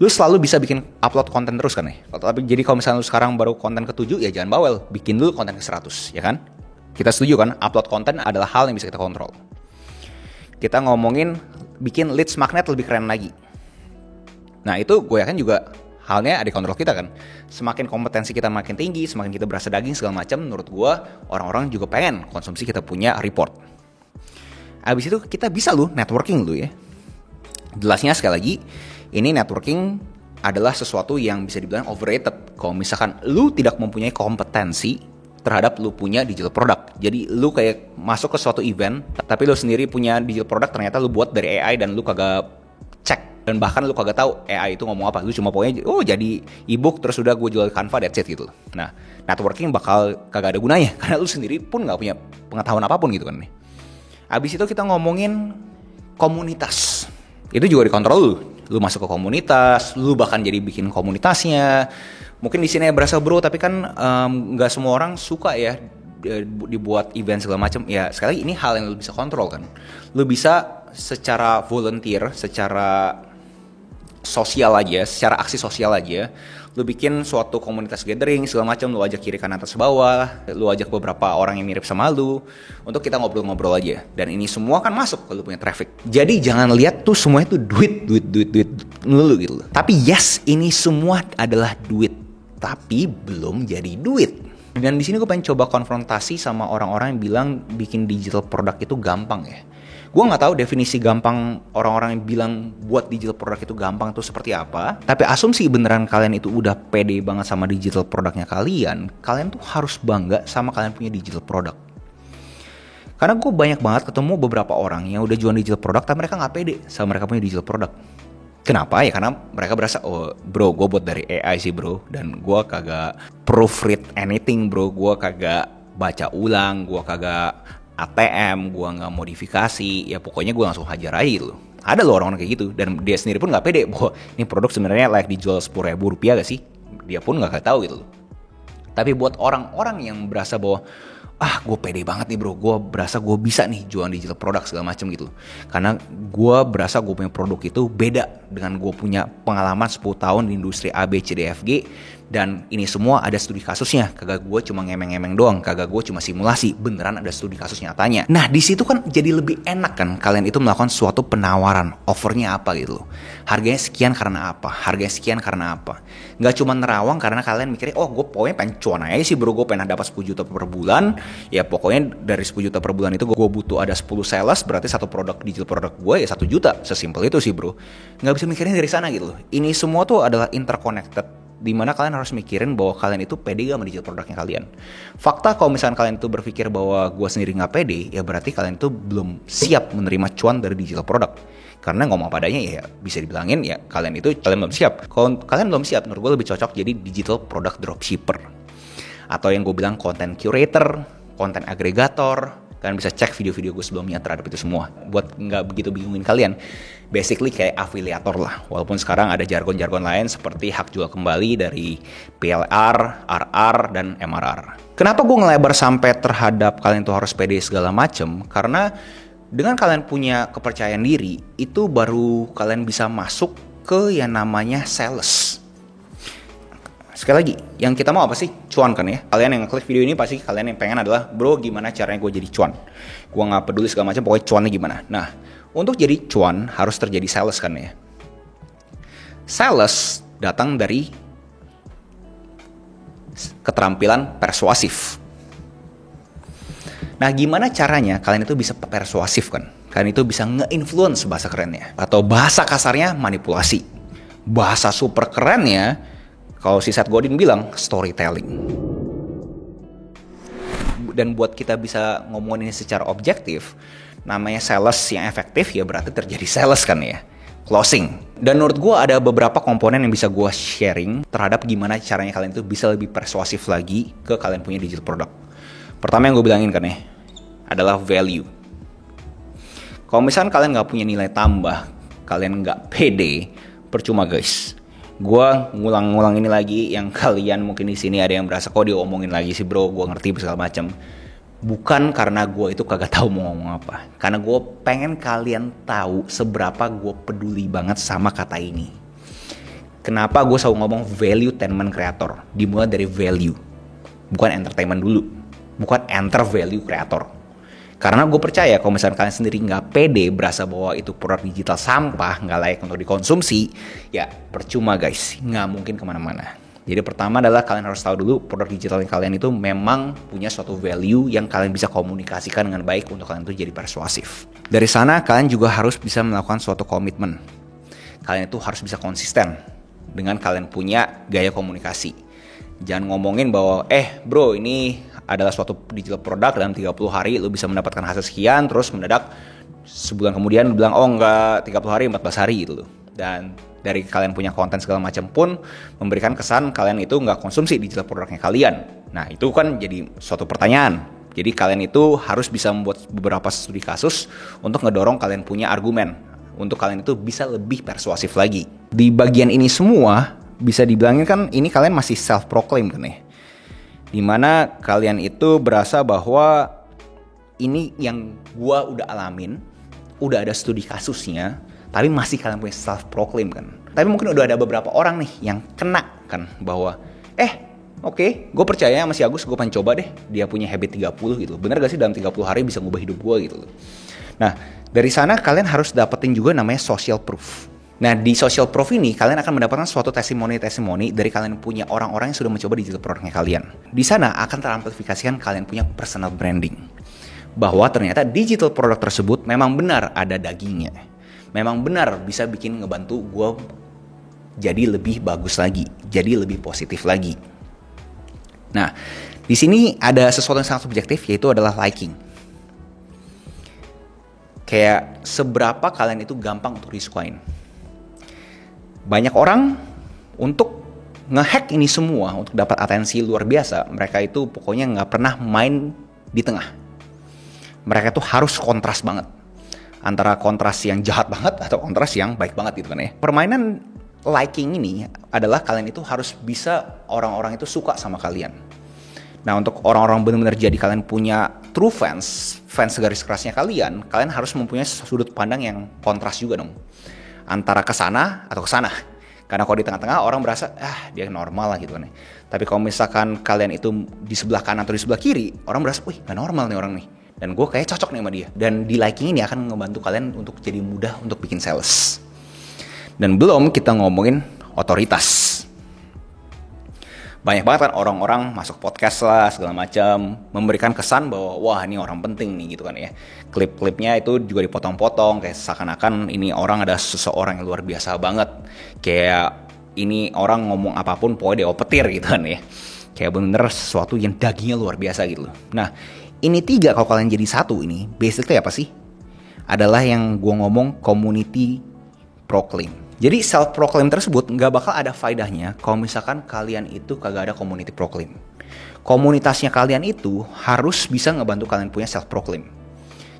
lu selalu bisa bikin upload konten terus kan ya. Tapi jadi kalau misalnya lu sekarang baru konten ke-7 ya jangan bawel, bikin dulu konten ke-100 ya kan. Kita setuju kan, upload konten adalah hal yang bisa kita kontrol. Kita ngomongin bikin leads magnet lebih keren lagi. Nah itu gue yakin juga halnya ada di kontrol kita kan. Semakin kompetensi kita makin tinggi, semakin kita berasa daging segala macam, menurut gue orang-orang juga pengen konsumsi kita punya report. Abis itu kita bisa lu networking lu ya. Jelasnya sekali lagi, ini networking adalah sesuatu yang bisa dibilang overrated. Kalau misalkan lu tidak mempunyai kompetensi terhadap lu punya digital product. Jadi lu kayak masuk ke suatu event, tapi lu sendiri punya digital product ternyata lu buat dari AI dan lu kagak cek. Dan bahkan lu kagak tahu AI itu ngomong apa. Lu cuma pokoknya, jadi ebook terus udah gue jual Canva, that's it gitu. Nah, networking bakal kagak ada gunanya. Karena lu sendiri pun gak punya pengetahuan apapun gitu kan nih. Abis itu kita ngomongin komunitas. Itu juga dikontrol lu. Lu masuk ke komunitas, lu bahkan jadi bikin komunitasnya. Mungkin di sini berasa bro, tapi kan nggak semua orang suka ya dibuat event segala macam. Ya sekali lagi ini hal yang lu bisa kontrol kan. Lu bisa secara volunteer, secara sosial aja, secara aksi sosial aja, lu bikin suatu komunitas gathering segala macam, lu ajak kiri kanan atas bawah, lu ajak beberapa orang yang mirip sama lu untuk kita ngobrol-ngobrol aja. Dan ini semua kan masuk kalau lu punya traffic. Jadi jangan lihat tuh semuanya tuh duit lu gitu. Tapi yes, ini semua adalah duit, tapi belum jadi duit. Dan di sini gue pengen coba konfrontasi sama orang-orang yang bilang bikin digital product itu gampang ya. Gue nggak tahu definisi gampang orang-orang yang bilang buat digital product itu gampang itu seperti apa. Tapi asumsi beneran kalian itu udah pede banget sama digital produknya kalian tuh harus bangga sama kalian punya digital product. Karena gue banyak banget ketemu beberapa orang yang udah jual digital product tapi mereka nggak pede sama mereka punya digital product. Kenapa ya? Karena mereka berasa, oh bro gue buat dari AI sih bro, dan gue kagak proofread anything bro, gue kagak baca ulang, gue kagak ATM, gue nggak modifikasi, ya pokoknya gue langsung hajar aja gitu. Ada loh orang-orang kayak gitu, dan dia sendiri pun nggak pede bahwa ini produk sebenarnya layak dijual Rp10.000 gak sih? Dia pun nggak tahu gitu loh. Tapi buat orang-orang yang berasa bahwa gue pede banget nih bro, gue berasa gue bisa nih jualan digital produk segala macam gitu. Karena gue berasa gue punya produk itu beda dengan gue punya pengalaman 10 tahun di industri A, B, C, D, F, G. Dan ini semua ada studi kasusnya. Kagak gue cuma ngemeng-ngemeng doang, kagak gue cuma simulasi, beneran ada studi kasus nyatanya. Nah di situ kan jadi lebih enak kan kalian itu melakukan suatu penawaran, offernya apa gitu loh. Harganya sekian karena apa, harganya sekian karena apa. Gak cuma nerawang karena kalian mikirnya, gue pokoknya pengen cuan aja sih bro, gue pengen dapat 10 juta per bulan. Ya pokoknya dari 10 juta per bulan itu gue butuh ada 10 sales, berarti satu produk digital produk gue ya 1 juta. Sesimpel itu sih bro. Gak bisa mikirnya dari sana gitu loh. Ini semua tuh adalah interconnected, dimana kalian harus mikirin bahwa kalian itu pede gak sama digital produknya kalian. Fakta kalau misalkan kalian itu berpikir bahwa gue sendiri gak pede, ya berarti kalian itu belum siap menerima cuan dari digital produk. Karena ngomong padanya ya bisa dibilangin ya kalian belum siap. Kalau kalian belum siap, menurut gue lebih cocok jadi digital product dropshipper. Atau yang gue bilang content curator, content aggregator, Kalian bisa cek video-video gue sebelumnya terhadap itu semua. Buat nggak begitu bingungin kalian, basically kayak afiliator lah. Walaupun sekarang ada jargon-jargon lain seperti hak jual kembali dari PLR, RR, dan MRR. Kenapa gue ngelebar sampai terhadap kalian tuh harus pede segala macem? Karena dengan kalian punya kepercayaan diri, itu baru kalian bisa masuk ke yang namanya sales. Sekali lagi, yang kita mau apa sih? Cuan kan ya. Kalian yang klik video ini pasti kalian yang pengen adalah, bro gimana caranya gue jadi cuan? Gue gak peduli segala macam, pokoknya cuannya gimana. Nah, untuk jadi cuan harus terjadi sales kan ya. Sales datang dari keterampilan persuasif. Nah, gimana caranya kalian itu bisa persuasif kan? Kalian itu bisa nge-influence bahasa kerennya. Atau bahasa kasarnya manipulasi. Bahasa super kerennya, kalau si Seth Godin bilang, storytelling. Dan buat kita bisa ngomongin ini secara objektif, namanya sales yang efektif ya berarti terjadi sales kan ya. Closing. Dan menurut gue ada beberapa komponen yang bisa gue sharing terhadap gimana caranya kalian itu bisa lebih persuasif lagi ke kalian punya digital product. Pertama yang gue bilangin kan ya, adalah value. Kalau misalkan kalian gak punya nilai tambah, kalian gak pede, percuma guys. Gue ngulang-ngulang ini lagi, yang kalian mungkin di sini ada yang berasa kok dia omongin lagi sih bro, gue ngerti segala macam. Bukan karena gue itu kagak tahu mau ngomong apa, karena gue pengen kalian tahu seberapa gue peduli banget sama kata ini. Kenapa gue selalu ngomong value entertainment creator, dimulai dari value, bukan entertainment dulu, bukan enter value creator. Karena gue percaya kalau misalnya kalian sendiri nggak pede berasa bahwa itu produk digital sampah, nggak layak untuk dikonsumsi, ya percuma guys, nggak mungkin kemana-mana. Jadi pertama adalah kalian harus tahu dulu produk digital yang kalian itu memang punya suatu value yang kalian bisa komunikasikan dengan baik untuk kalian itu jadi persuasif. Dari sana kalian juga harus bisa melakukan suatu komitmen. Kalian itu harus bisa konsisten dengan kalian punya gaya komunikasi. Jangan ngomongin bahwa bro ini adalah suatu digital produk dalam 30 hari lu bisa mendapatkan hasil sekian, terus mendadak sebulan kemudian lu bilang oh enggak 30 hari 14 hari gitu loh. Dan dari kalian punya konten segala macam pun memberikan kesan kalian itu nggak konsumsi digital produknya kalian. Nah itu kan jadi suatu pertanyaan. Jadi kalian itu harus bisa membuat beberapa studi kasus untuk ngedorong kalian punya argumen, untuk kalian itu bisa lebih persuasif lagi. Di bagian ini semua bisa dibilangin kan ini kalian masih self-proclaim kan ya, dimana kalian itu berasa bahwa ini yang gua udah alamin, udah ada studi kasusnya, tapi masih kalian punya self-proclaim kan. Tapi mungkin udah ada beberapa orang nih yang kena kan bahwa oke, gue percaya sama si Agus, gue pengen coba deh dia punya habit 30 gitu. Bener gak sih dalam 30 hari bisa ngubah hidup gue gitu loh. Nah dari sana kalian harus dapetin juga namanya social proof. Nah di social proof ini kalian akan mendapatkan suatu testimoni dari kalian punya orang-orang yang sudah mencoba digital produknya kalian. Di sana akan teramplifikasikan kalian punya personal branding, bahwa ternyata digital produk tersebut memang benar ada dagingnya, memang benar bisa bikin ngebantu gue jadi lebih bagus lagi, jadi lebih positif lagi. Nah di sini ada sesuatu yang sangat subjektif, yaitu adalah liking. Kayak seberapa kalian itu gampang untuk disukain. Banyak orang untuk ngehack ini semua untuk dapat atensi luar biasa, mereka itu pokoknya nggak pernah main di tengah. Mereka tuh harus kontras banget, antara kontras yang jahat banget atau kontras yang baik banget gitu kan ya. Permainan liking ini adalah kalian itu harus bisa orang-orang itu suka sama kalian. Nah untuk orang-orang benar-benar jadi kalian punya true fans garis kerasnya kalian harus mempunyai sudut pandang yang kontras juga dong, antara kesana atau kesana. Karena kalau di tengah-tengah orang berasa dia normal lah gitu kan ya. Tapi kalau misalkan kalian itu di sebelah kanan atau di sebelah kiri, orang berasa wih gak normal nih orang nih, dan gue kayak cocok nih sama dia. Dan di liking ini akan ngebantu kalian untuk jadi mudah untuk bikin sales. Dan belum kita ngomongin otoritas. Banyak banget kan orang-orang masuk podcast lah segala macam, memberikan kesan bahwa wah ini orang penting nih gitu kan ya. Klip-klipnya itu juga dipotong-potong kayak seakan-akan ini orang ada seseorang yang luar biasa banget. Kayak ini orang ngomong apapun pokoknya dia petir gitu kan ya. Kayak bener sesuatu yang dagingnya luar biasa gitu loh. Nah ini 3 kalau kalian jadi satu ini basically apa sih? Adalah yang gue ngomong community proclaim. Jadi self-proclaim tersebut nggak bakal ada faedahnya kalau misalkan kalian itu kagak ada community proclaim. Komunitasnya kalian itu harus bisa ngebantu kalian punya self-proclaim.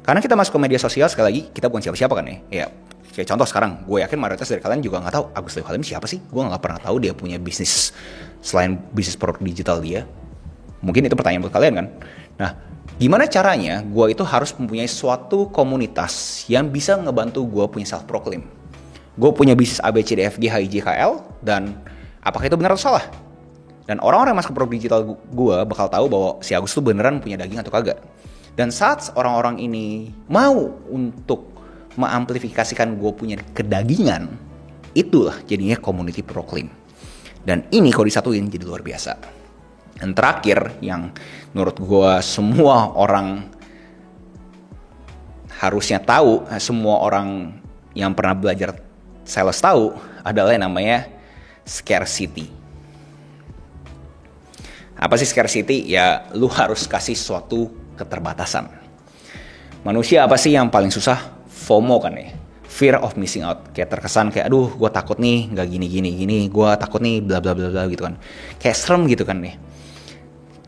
Karena kita masuk ke media sosial, sekali lagi kita bukan siapa-siapa kan ya. Ya kayak contoh sekarang, gue yakin mayoritas dari kalian juga nggak tahu Agus Dewa Halim siapa sih. Gue nggak pernah tahu dia punya bisnis selain bisnis produk digital dia. Mungkin itu pertanyaan buat kalian kan. Nah, gimana caranya gue itu harus mempunyai suatu komunitas yang bisa ngebantu gue punya self proclaim. Gue punya bisnis ABCDFGHIJKL, dan apakah itu benar atau salah? Dan orang-orang yang masuk ke produk digital gue bakal tahu bahwa si Agus tuh beneran punya daging atau kagak. Dan saat orang-orang ini mau untuk mengamplifikasikan gue punya kedagingan, itulah jadinya community proclaim. Dan ini kalau disatuin jadi luar biasa. Dan terakhir yang menurut gue semua orang harusnya tahu, semua orang yang pernah belajar sales tahu, adalah yang namanya scarcity. Apa sih scarcity? Ya lu harus kasih suatu keterbatasan. Manusia apa sih yang paling susah? FOMO kan ya, fear of missing out. Kayak terkesan kayak aduh gue takut nih gak gini, gue takut nih bla bla bla bla gitu kan. Kayak serem gitu kan nih.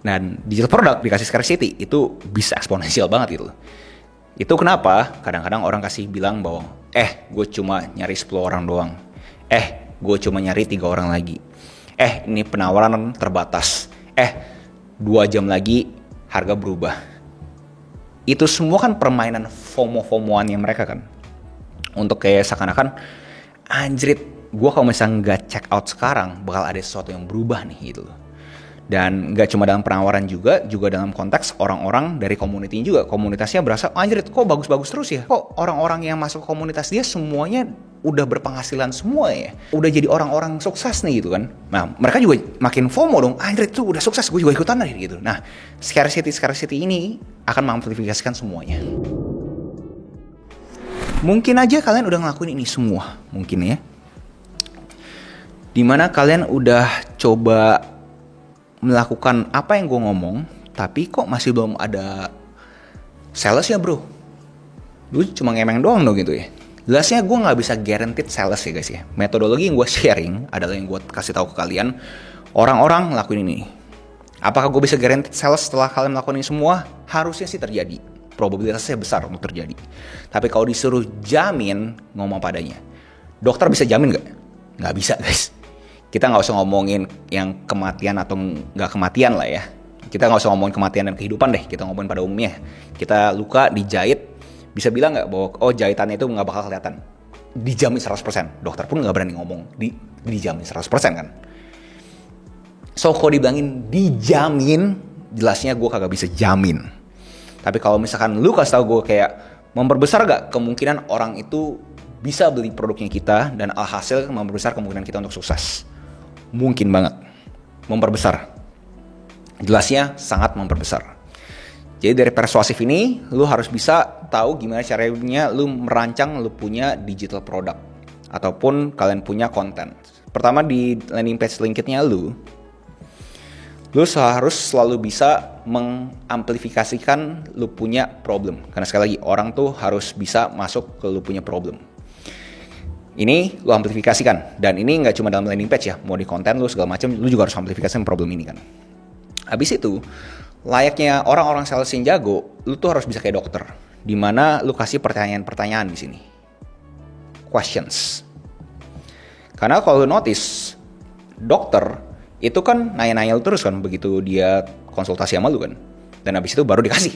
Dan digital product dikasih scarcity itu bisa eksponensial banget gitu. Itu kenapa kadang-kadang orang kasih bilang bahwa gue cuma nyari 10 orang doang. Gue cuma nyari 3 orang lagi. Ini penawaran terbatas. 2 jam lagi harga berubah. Itu semua kan permainan FOMO-FOMOan yang mereka kan. Untuk kayak seakan-akan anjrit, gue kalau misalnya nggak check out sekarang bakal ada sesuatu yang berubah nih gitu loh. Dan gak cuma dalam penawaran juga dalam konteks orang-orang dari community juga. Komunitasnya berasa, anjir kok bagus-bagus terus ya. Kok orang-orang yang masuk komunitas dia semuanya udah berpenghasilan semua ya. Udah jadi orang-orang sukses nih gitu kan. Nah mereka juga makin FOMO dong. Anjir tuh udah sukses, gue juga ikutan nih gitu. Nah scarcity ini akan mengamplifikasikan semuanya. Mungkin aja kalian udah ngelakuin ini semua. Mungkin ya. Dimana kalian udah coba melakukan apa yang gue ngomong, tapi kok masih belum ada sales ya bro. Lu cuma ngemeng doang dong gitu ya. Jelasnya gue gak bisa guaranteed sales ya guys ya. Metodologi yang gue sharing adalah yang gue kasih tahu ke kalian. Orang-orang ngelakuin ini. Apakah gue bisa guaranteed sales setelah kalian melakukan ini semua? Harusnya sih terjadi. Probabilitasnya besar untuk terjadi. Tapi kalau disuruh jamin, ngomong padanya. Dokter bisa jamin gak? Gak bisa guys. Kita gak usah ngomongin yang kematian atau gak kematian lah ya. Kita gak usah ngomongin kematian dan kehidupan deh. Kita ngomongin pada umumnya. Kita luka, dijahit, bisa bilang gak bahwa jahitannya itu gak bakal kelihatan? Dijamin 100%. Dokter pun gak berani ngomong dijamin 100% kan. So kalau dibilangin dijamin, jelasnya gue kagak bisa jamin. Tapi kalau misalkan lu kasih tau gue kayak memperbesar gak kemungkinan orang itu bisa beli produknya kita, dan alhasil memperbesar kemungkinan kita untuk sukses. Mungkin banget memperbesar. Jelasnya sangat memperbesar. Jadi dari persuasif ini lu harus bisa tahu gimana caranya lu merancang lu punya digital product ataupun kalian punya konten. Pertama di landing page LinkedIn-nya lu harus selalu bisa mengamplifikasikan lu punya problem. Karena sekali lagi orang tuh harus bisa masuk ke lu punya problem. Ini lu amplifikasikan, dan ini nggak cuma dalam landing page ya, mau di konten lu segala macam, lu juga harus amplifikasikan problem ini kan. Habis itu, layaknya orang-orang sales yang jago, lu tuh harus bisa kayak dokter, dimana lu kasih pertanyaan-pertanyaan di sini, questions. Karena kalau lu notice, dokter itu kan nanya-nanya lu terus kan, begitu dia konsultasi sama lu kan, dan habis itu baru dikasih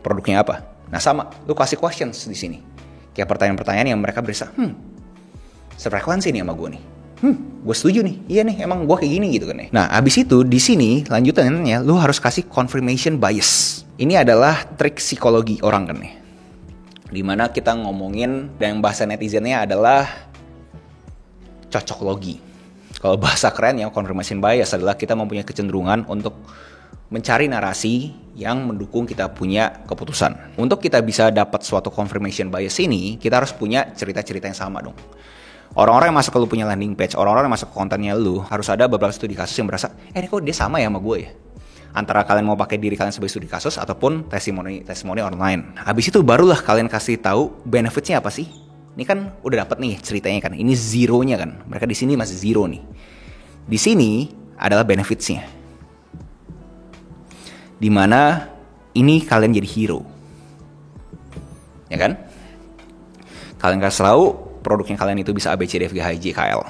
produknya apa. Nah sama, lu kasih questions di sini, kayak pertanyaan-pertanyaan yang mereka berasa, sefrekuensi nih sama gue nih. Gue setuju nih. Iya nih, emang gue kayak gini gitu kan ya. Nah, abis itu di sini lanjutannya lu harus kasih confirmation bias. Ini adalah trik psikologi orang kan ya. Dimana kita ngomongin, dan bahasa netizennya adalah cocoklogi. Kalau bahasa keren ya, confirmation bias adalah kita mempunyai kecenderungan untuk mencari narasi yang mendukung kita punya keputusan. Untuk kita bisa dapat suatu confirmation bias ini, kita harus punya cerita-cerita yang sama dong. Orang-orang yang masuk ke lu punya landing page, orang-orang yang masuk ke kontennya lu, harus ada beberapa studi kasus yang berasa, ini kok dia sama ya sama gue ya. Antara kalian mau pakai diri kalian sebagai studi kasus ataupun testimoni online. Habis itu barulah kalian kasih tahu benefitsnya apa sih. Ini kan udah dapat nih ceritanya kan. Ini zeronya kan. Mereka di sini masih zero nih. Di sini adalah benefitsnya. Dimana ini kalian jadi hero. ya kan? Kalian kasih tahu produknya kalian itu bisa A, B, C, D, F, G, H, I, J, K, L.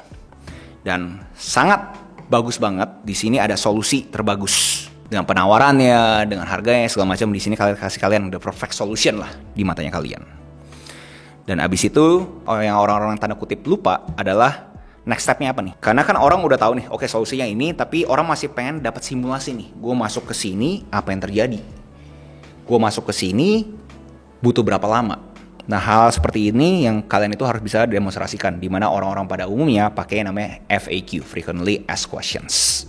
Dan sangat bagus banget di sini ada solusi terbagus. Dengan penawarannya, dengan harganya segala macam, di sini kalian kasih kalian the perfect solution lah di matanya kalian. Dan abis itu yang orang-orang tanda kutip lupa adalah next stepnya apa nih? Karena kan orang udah tahu nih, oke solusinya ini, tapi orang masih pengen dapat simulasi nih. Gue masuk ke sini, apa yang terjadi? Gue masuk ke sini, butuh berapa lama? Nah hal seperti ini yang kalian itu harus bisa demonstrasikan, di mana orang-orang pada umumnya pakai yang namanya FAQ, Frequently Asked Questions.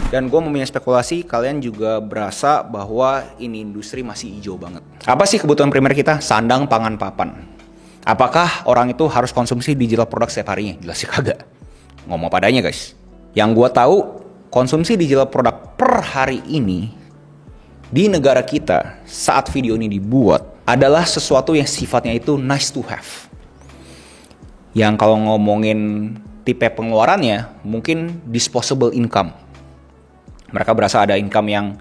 Dan gue mempunyai spekulasi kalian juga berasa bahwa ini industri masih hijau banget. Apa sih kebutuhan primer kita? Sandang, pangan, papan. Apakah orang itu harus konsumsi digital product setiap harinya? Jelas sih kagak. Ngomong padanya guys. Yang gue tahu konsumsi digital product per hari ini di negara kita saat video ini dibuat adalah sesuatu yang sifatnya itu nice to have. Yang kalau ngomongin tipe pengeluarannya mungkin disposable income. Mereka berasa ada income yang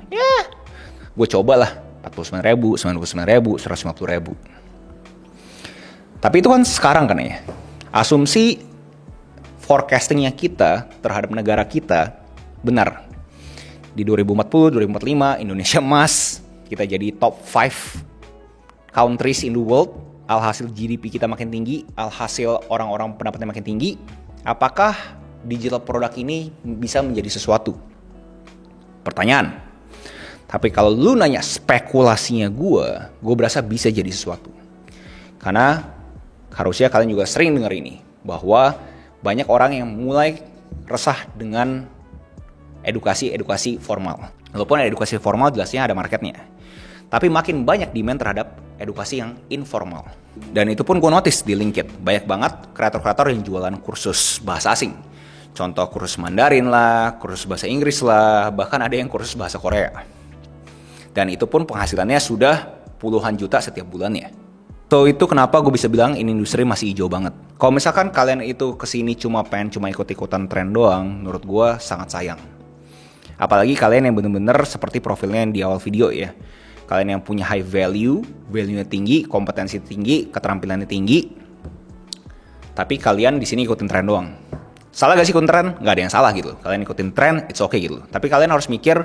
gue coba lah 49.000, 99.000, 150.000. Tapi itu kan sekarang kan ya. Asumsi forecastingnya kita terhadap negara kita benar. Di 2040, 2045 Indonesia emas, kita jadi top 5 countries in the world. Alhasil GDP kita makin tinggi, alhasil orang-orang pendapatnya makin tinggi. Apakah digital product ini bisa menjadi sesuatu? Pertanyaan. Tapi kalau lu nanya spekulasinya gue berasa bisa jadi sesuatu. Karena harusnya kalian juga sering dengar ini, bahwa banyak orang yang mulai resah dengan edukasi formal. Walaupun edukasi formal jelasnya ada marketnya. Tapi makin banyak demand terhadap edukasi yang informal. Dan itu pun gue notice di LinkedIn. Banyak banget kreator-kreator yang jualan kursus bahasa asing. Contoh kursus Mandarin lah, kursus bahasa Inggris lah, bahkan ada yang kursus bahasa Korea. Dan itu pun penghasilannya sudah puluhan juta setiap bulannya. So itu kenapa gue bisa bilang ini industri masih hijau banget. Kalau misalkan kalian itu kesini cuma ikut-ikutan tren doang, menurut gue sangat sayang. Apalagi kalian yang bener-bener seperti profilnya yang di awal video ya. Kalian yang punya high value-nya tinggi, kompetensi tinggi, keterampilannya tinggi. Tapi kalian di sini ikutin tren doang. Salah gak sih ikutin tren? Gak ada yang salah gitu. Kalian ikutin tren, it's okay gitu. Tapi kalian harus mikir,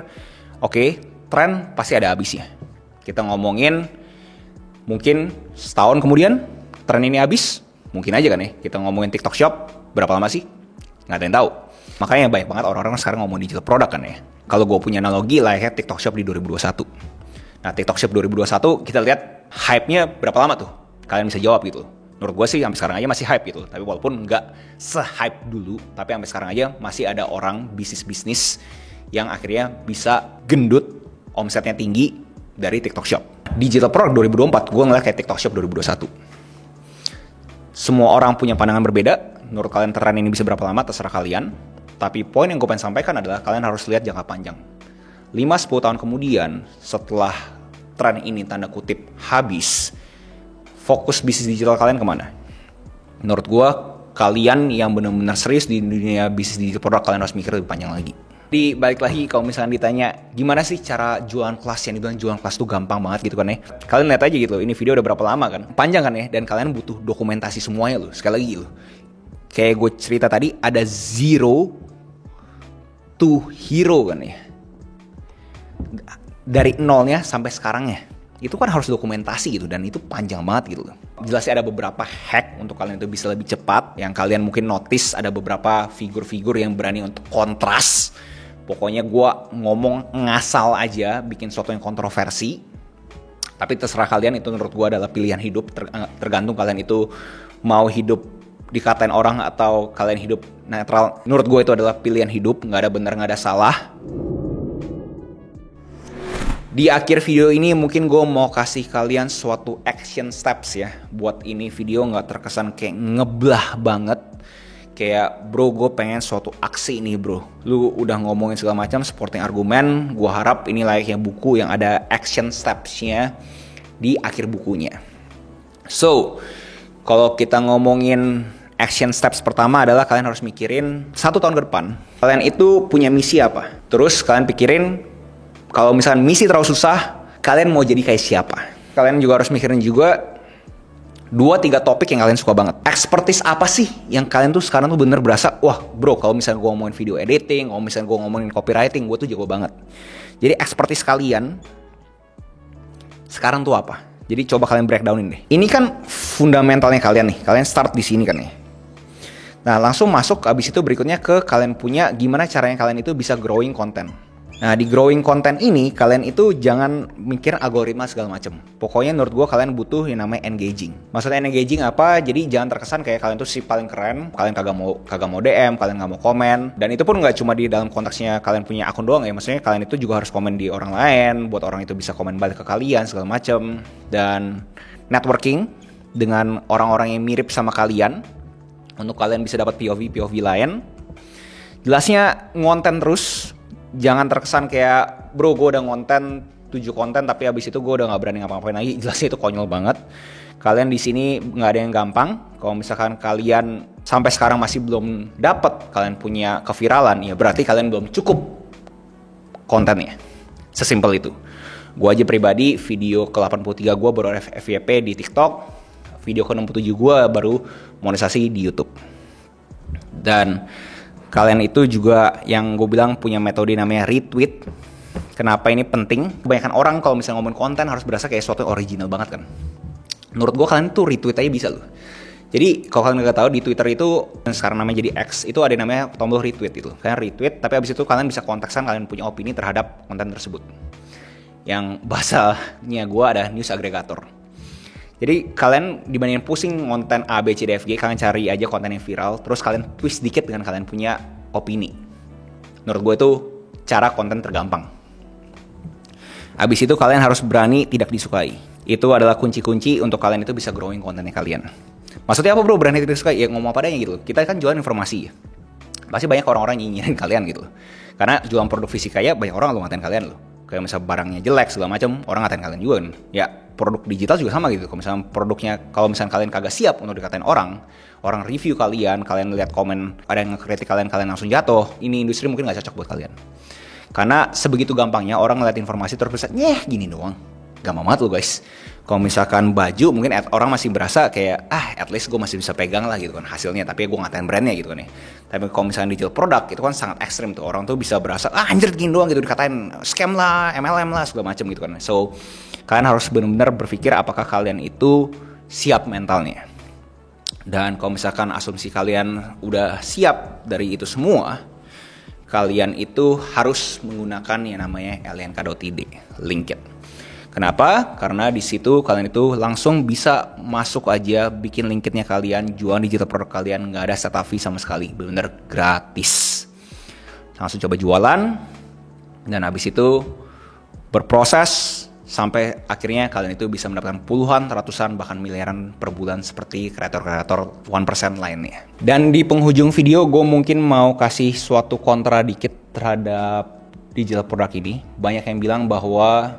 oke, tren pasti ada habisnya. Kita ngomongin, mungkin setahun kemudian tren ini habis. Mungkin aja kan ya. Kita ngomongin TikTok Shop, berapa lama sih? Gak ada yang tahu. Makanya banyak banget orang-orang sekarang ngomong digital product kan ya. Kalau gue punya analogi lah ya, TikTok Shop di 2021. Nah TikTok Shop 2021 kita lihat hype-nya berapa lama tuh? Kalian bisa jawab gitu. Menurut gue sih sampai sekarang aja masih hype gitu. Tapi walaupun nggak se-hype dulu, tapi sampai sekarang aja masih ada orang bisnis-bisnis yang akhirnya bisa gendut, omsetnya tinggi dari TikTok Shop. Digital Product 2024, gue ngeliat kayak TikTok Shop 2021. Semua orang punya pandangan berbeda. Menurut kalian tren ini bisa berapa lama, terserah kalian. Tapi poin yang gue pengen sampaikan adalah kalian harus lihat jangka panjang. 5-10 tahun kemudian, setelah tren ini tanda kutip habis, fokus bisnis digital kalian kemana? Menurut gue, kalian yang benar-benar serius di dunia bisnis digital produk, kalian harus mikir lebih panjang lagi. Di balik lagi, kalau misalnya ditanya, gimana sih cara jualan kelas? Yang dibilang jualan kelas tuh gampang banget gitu kan ya. Kalian lihat aja gitu, ini video udah berapa lama kan? Panjang kan ya, dan kalian butuh dokumentasi semuanya loh. Sekali lagi loh. Kayak gue cerita tadi, ada zero to hero kan ya. Dari nolnya sampai sekarangnya. Itu kan harus dokumentasi gitu, dan itu panjang banget gitu loh. Jelasnya ada beberapa hack untuk kalian itu bisa lebih cepat. Yang kalian mungkin notice ada beberapa figur-figur yang berani untuk kontras. Pokoknya gue ngomong ngasal aja, bikin sesuatu yang kontroversi. Tapi terserah kalian, itu menurut gue adalah pilihan hidup. Tergantung kalian itu mau hidup dikatain orang atau kalian hidup netral. Menurut gue itu adalah pilihan hidup, gak ada benar, gak ada salah. Di akhir video ini mungkin gue mau kasih kalian suatu action steps ya. Buat ini video gak terkesan kayak ngeblah banget. Kayak bro, gue pengen suatu aksi nih bro. Lu udah ngomongin segala macam supporting argumen. Gue harap ini layaknya buku yang ada action stepsnya di akhir bukunya. So, kalau kita ngomongin action steps pertama adalah kalian harus mikirin 1 tahun ke depan kalian itu punya misi apa. Terus kalian pikirin, kalau misalkan misi terlalu susah, kalian mau jadi kayak siapa? kalian juga harus mikirin juga 2-3 topik yang kalian suka banget. Expertise apa sih yang kalian tuh sekarang tuh bener berasa, wah bro, kalau misalnya gue ngomongin video editing, kalau misalnya gue ngomongin copywriting, gue tuh jago banget. Jadi expertise kalian sekarang tuh apa? Jadi coba kalian breakdownin deh. Ini kan fundamentalnya kalian nih. Kalian start di sini kan ya. Nah, langsung masuk abis itu berikutnya ke kalian punya gimana caranya kalian itu bisa growing content. Nah, di growing content ini kalian itu jangan mikir algoritma segala macam. Pokoknya menurut gue kalian butuh yang namanya engaging. Maksudnya engaging apa? Jadi jangan terkesan kayak kalian tuh si paling keren, kalian kagak mau DM, kalian nggak mau komen. Dan itu pun nggak cuma di dalam konteksnya kalian punya akun doang ya. Maksudnya kalian itu juga harus komen di orang lain, buat orang itu bisa komen balik ke kalian segala macam. Dan networking dengan orang-orang yang mirip sama kalian untuk kalian bisa dapat POV lain. Jelasnya ngonten terus. Jangan terkesan kayak, bro gue udah ngonten 7 konten tapi abis itu gue udah gak berani ngapa-ngapain lagi. Jelasnya itu konyol banget. Kalian di sini gak ada yang gampang. Kalau misalkan kalian sampai sekarang masih belum dapat kalian punya keviralan, ya berarti kalian belum cukup kontennya. Sesimpel itu. Gue aja pribadi video ke-83 gue baru FYP di TikTok. Video ke-67 gue baru monetisasi di YouTube. Dan kalian itu juga yang gue bilang punya metode namanya retweet. Kenapa ini penting? Kebanyakan orang kalau misalnya ngomongin konten harus berasa kayak sesuatu yang original banget kan. Menurut gue kalian tuh retweet aja bisa loh. Jadi kalau kalian nggak tahu di Twitter itu sekarang namanya jadi X, itu ada namanya tombol retweet gitu. Kalian retweet, tapi abis itu kalian bisa konteksan kalian punya opini terhadap konten tersebut. Yang bahasanya gue ada news aggregator. Jadi kalian dibandingin pusing konten A, B, C, D, F, G, kalian cari aja konten yang viral, terus kalian twist dikit dengan kalian punya opini. Menurut gue itu cara konten tergampang. Abis itu kalian harus berani tidak disukai. Itu adalah kunci-kunci untuk kalian itu bisa growing kontennya kalian. Maksudnya apa bro, berani tidak disukai? Ya ngomong apa adanya gitu. Kita kan jualan informasi ya. Pasti banyak orang-orang nyinyirin kalian gitu. Karena jualan produk fisik kayak banyak orang lu ngatain kalian loh. Kayak misalnya barangnya jelek segala macam, orang ngatain kalian juga kan. Ya produk digital juga sama gitu. Kalau misalnya kalian kagak siap untuk dikatain orang review kalian lihat komen ada yang ngekritik kalian langsung jatuh. Ini industri mungkin nggak cocok buat kalian. Karena sebegitu gampangnya orang ngeliat informasi terus bisa gini doang. Gampang banget loh guys. Kalau misalkan baju mungkin orang masih berasa kayak at least gue masih bisa pegang lah gitu kan hasilnya, tapi gue ngatain brandnya gitu kan ya. Tapi kalau misalkan digital produk itu kan sangat ekstrim tuh, orang tuh bisa berasa anjir gini doang gitu, dikatain scam lah, MLM lah segala macam gitu kan. So kalian harus benar-benar berpikir apakah kalian itu siap mentalnya. Dan kalau misalkan asumsi kalian udah siap dari itu semua, kalian itu harus menggunakan yang namanya lnk.id, LinkedIn. Kenapa? Karena di situ kalian itu langsung bisa masuk aja bikin LinkedIn-nya kalian, jual digital produk kalian, nggak ada setup fee sama sekali, benar-benar gratis. Langsung coba jualan dan habis itu berproses sampai akhirnya kalian itu bisa mendapatkan puluhan, ratusan, bahkan miliaran per bulan seperti kreator-kreator 1% lainnya. Dan di penghujung video gue mungkin mau kasih suatu kontra dikit terhadap digital produk ini. Banyak yang bilang bahwa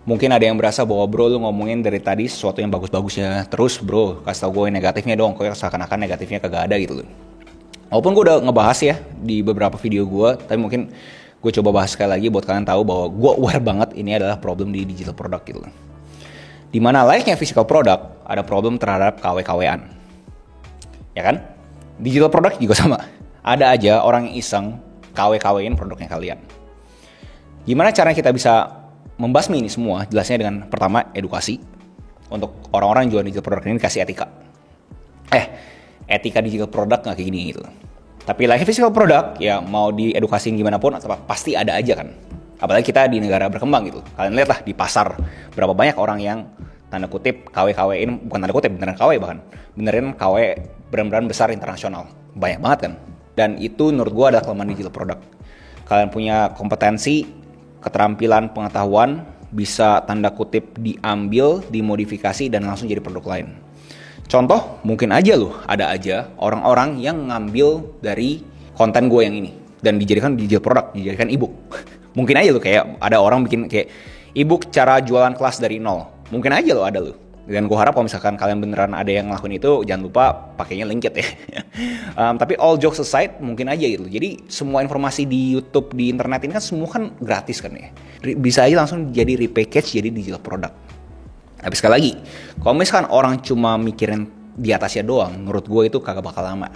mungkin ada yang berasa bahwa bro lu ngomongin dari tadi sesuatu yang bagus-bagus ya, terus bro kasih tau gue negatifnya dong, kok seakan-akan negatifnya kagak ada gitu loh. Walaupun gue udah ngebahas ya di beberapa video gue, tapi mungkin gue coba bahas sekali lagi buat kalian tahu bahwa gue aware banget ini adalah problem di digital product gitu loh. Dimana layaknya physical product ada problem terhadap KW-KWan, ya kan? Digital product juga sama, ada aja orang yang iseng KW-KWin produknya kalian. Gimana caranya kita bisa membasmi ini semua? Jelasnya dengan pertama edukasi. Untuk orang-orang yang jual digital product ini dikasih etika. Etika digital product nggak kayak gini gitu. Tapi like physical product ya mau diedukasiin gimana pun pasti ada aja kan. Apalagi kita di negara berkembang gitu. Kalian lihatlah di pasar berapa banyak orang yang tanda kutip KW-KW-in, bukan tanda kutip beneran KW bahkan. Beneran KW brand-brand besar internasional. Banyak banget kan. Dan itu menurut gue adalah kelemahan digital product. Kalian punya kompetensi, keterampilan, pengetahuan bisa tanda kutip diambil, dimodifikasi dan langsung jadi produk lain. Contoh, mungkin aja loh ada aja orang-orang yang ngambil dari konten gue yang ini dan dijadikan digital produk, dijadikan ebook. Mungkin aja loh kayak ada orang bikin kayak ebook cara jualan kelas dari nol. Mungkin aja loh ada loh. Dan gue harap kalau misalkan kalian beneran ada yang ngelakuin itu, jangan lupa pakainya LinkedIn ya. Tapi all jokes aside, mungkin aja gitu. Jadi semua informasi di YouTube, di internet ini kan semua kan gratis kan ya. Bisa aja langsung jadi repackage jadi digital product. Tapi sekali lagi, kalau misalkan orang cuma mikirin di atasnya doang, menurut gue itu kagak bakal lama.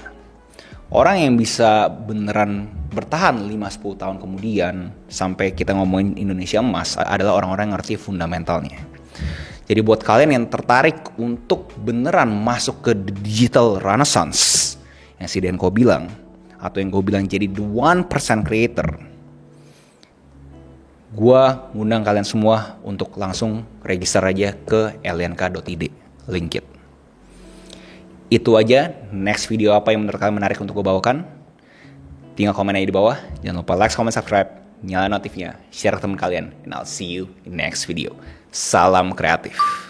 Orang yang bisa beneran bertahan 5-10 tahun kemudian sampai kita ngomongin Indonesia emas adalah orang-orang yang ngerti fundamentalnya. Jadi buat kalian yang tertarik untuk beneran masuk ke digital renaissance yang si Denko bilang, atau yang gue bilang jadi the 1% creator, gue ngundang kalian semua untuk langsung register aja ke lnk.id, link it. Itu aja. Next video apa yang menurut kalian menarik untuk gue bawakan? Tinggal komen aja di bawah. Jangan lupa like, comment, subscribe, nyalain notifnya, share ke teman kalian, and I'll see you in next video. Salam kreatif.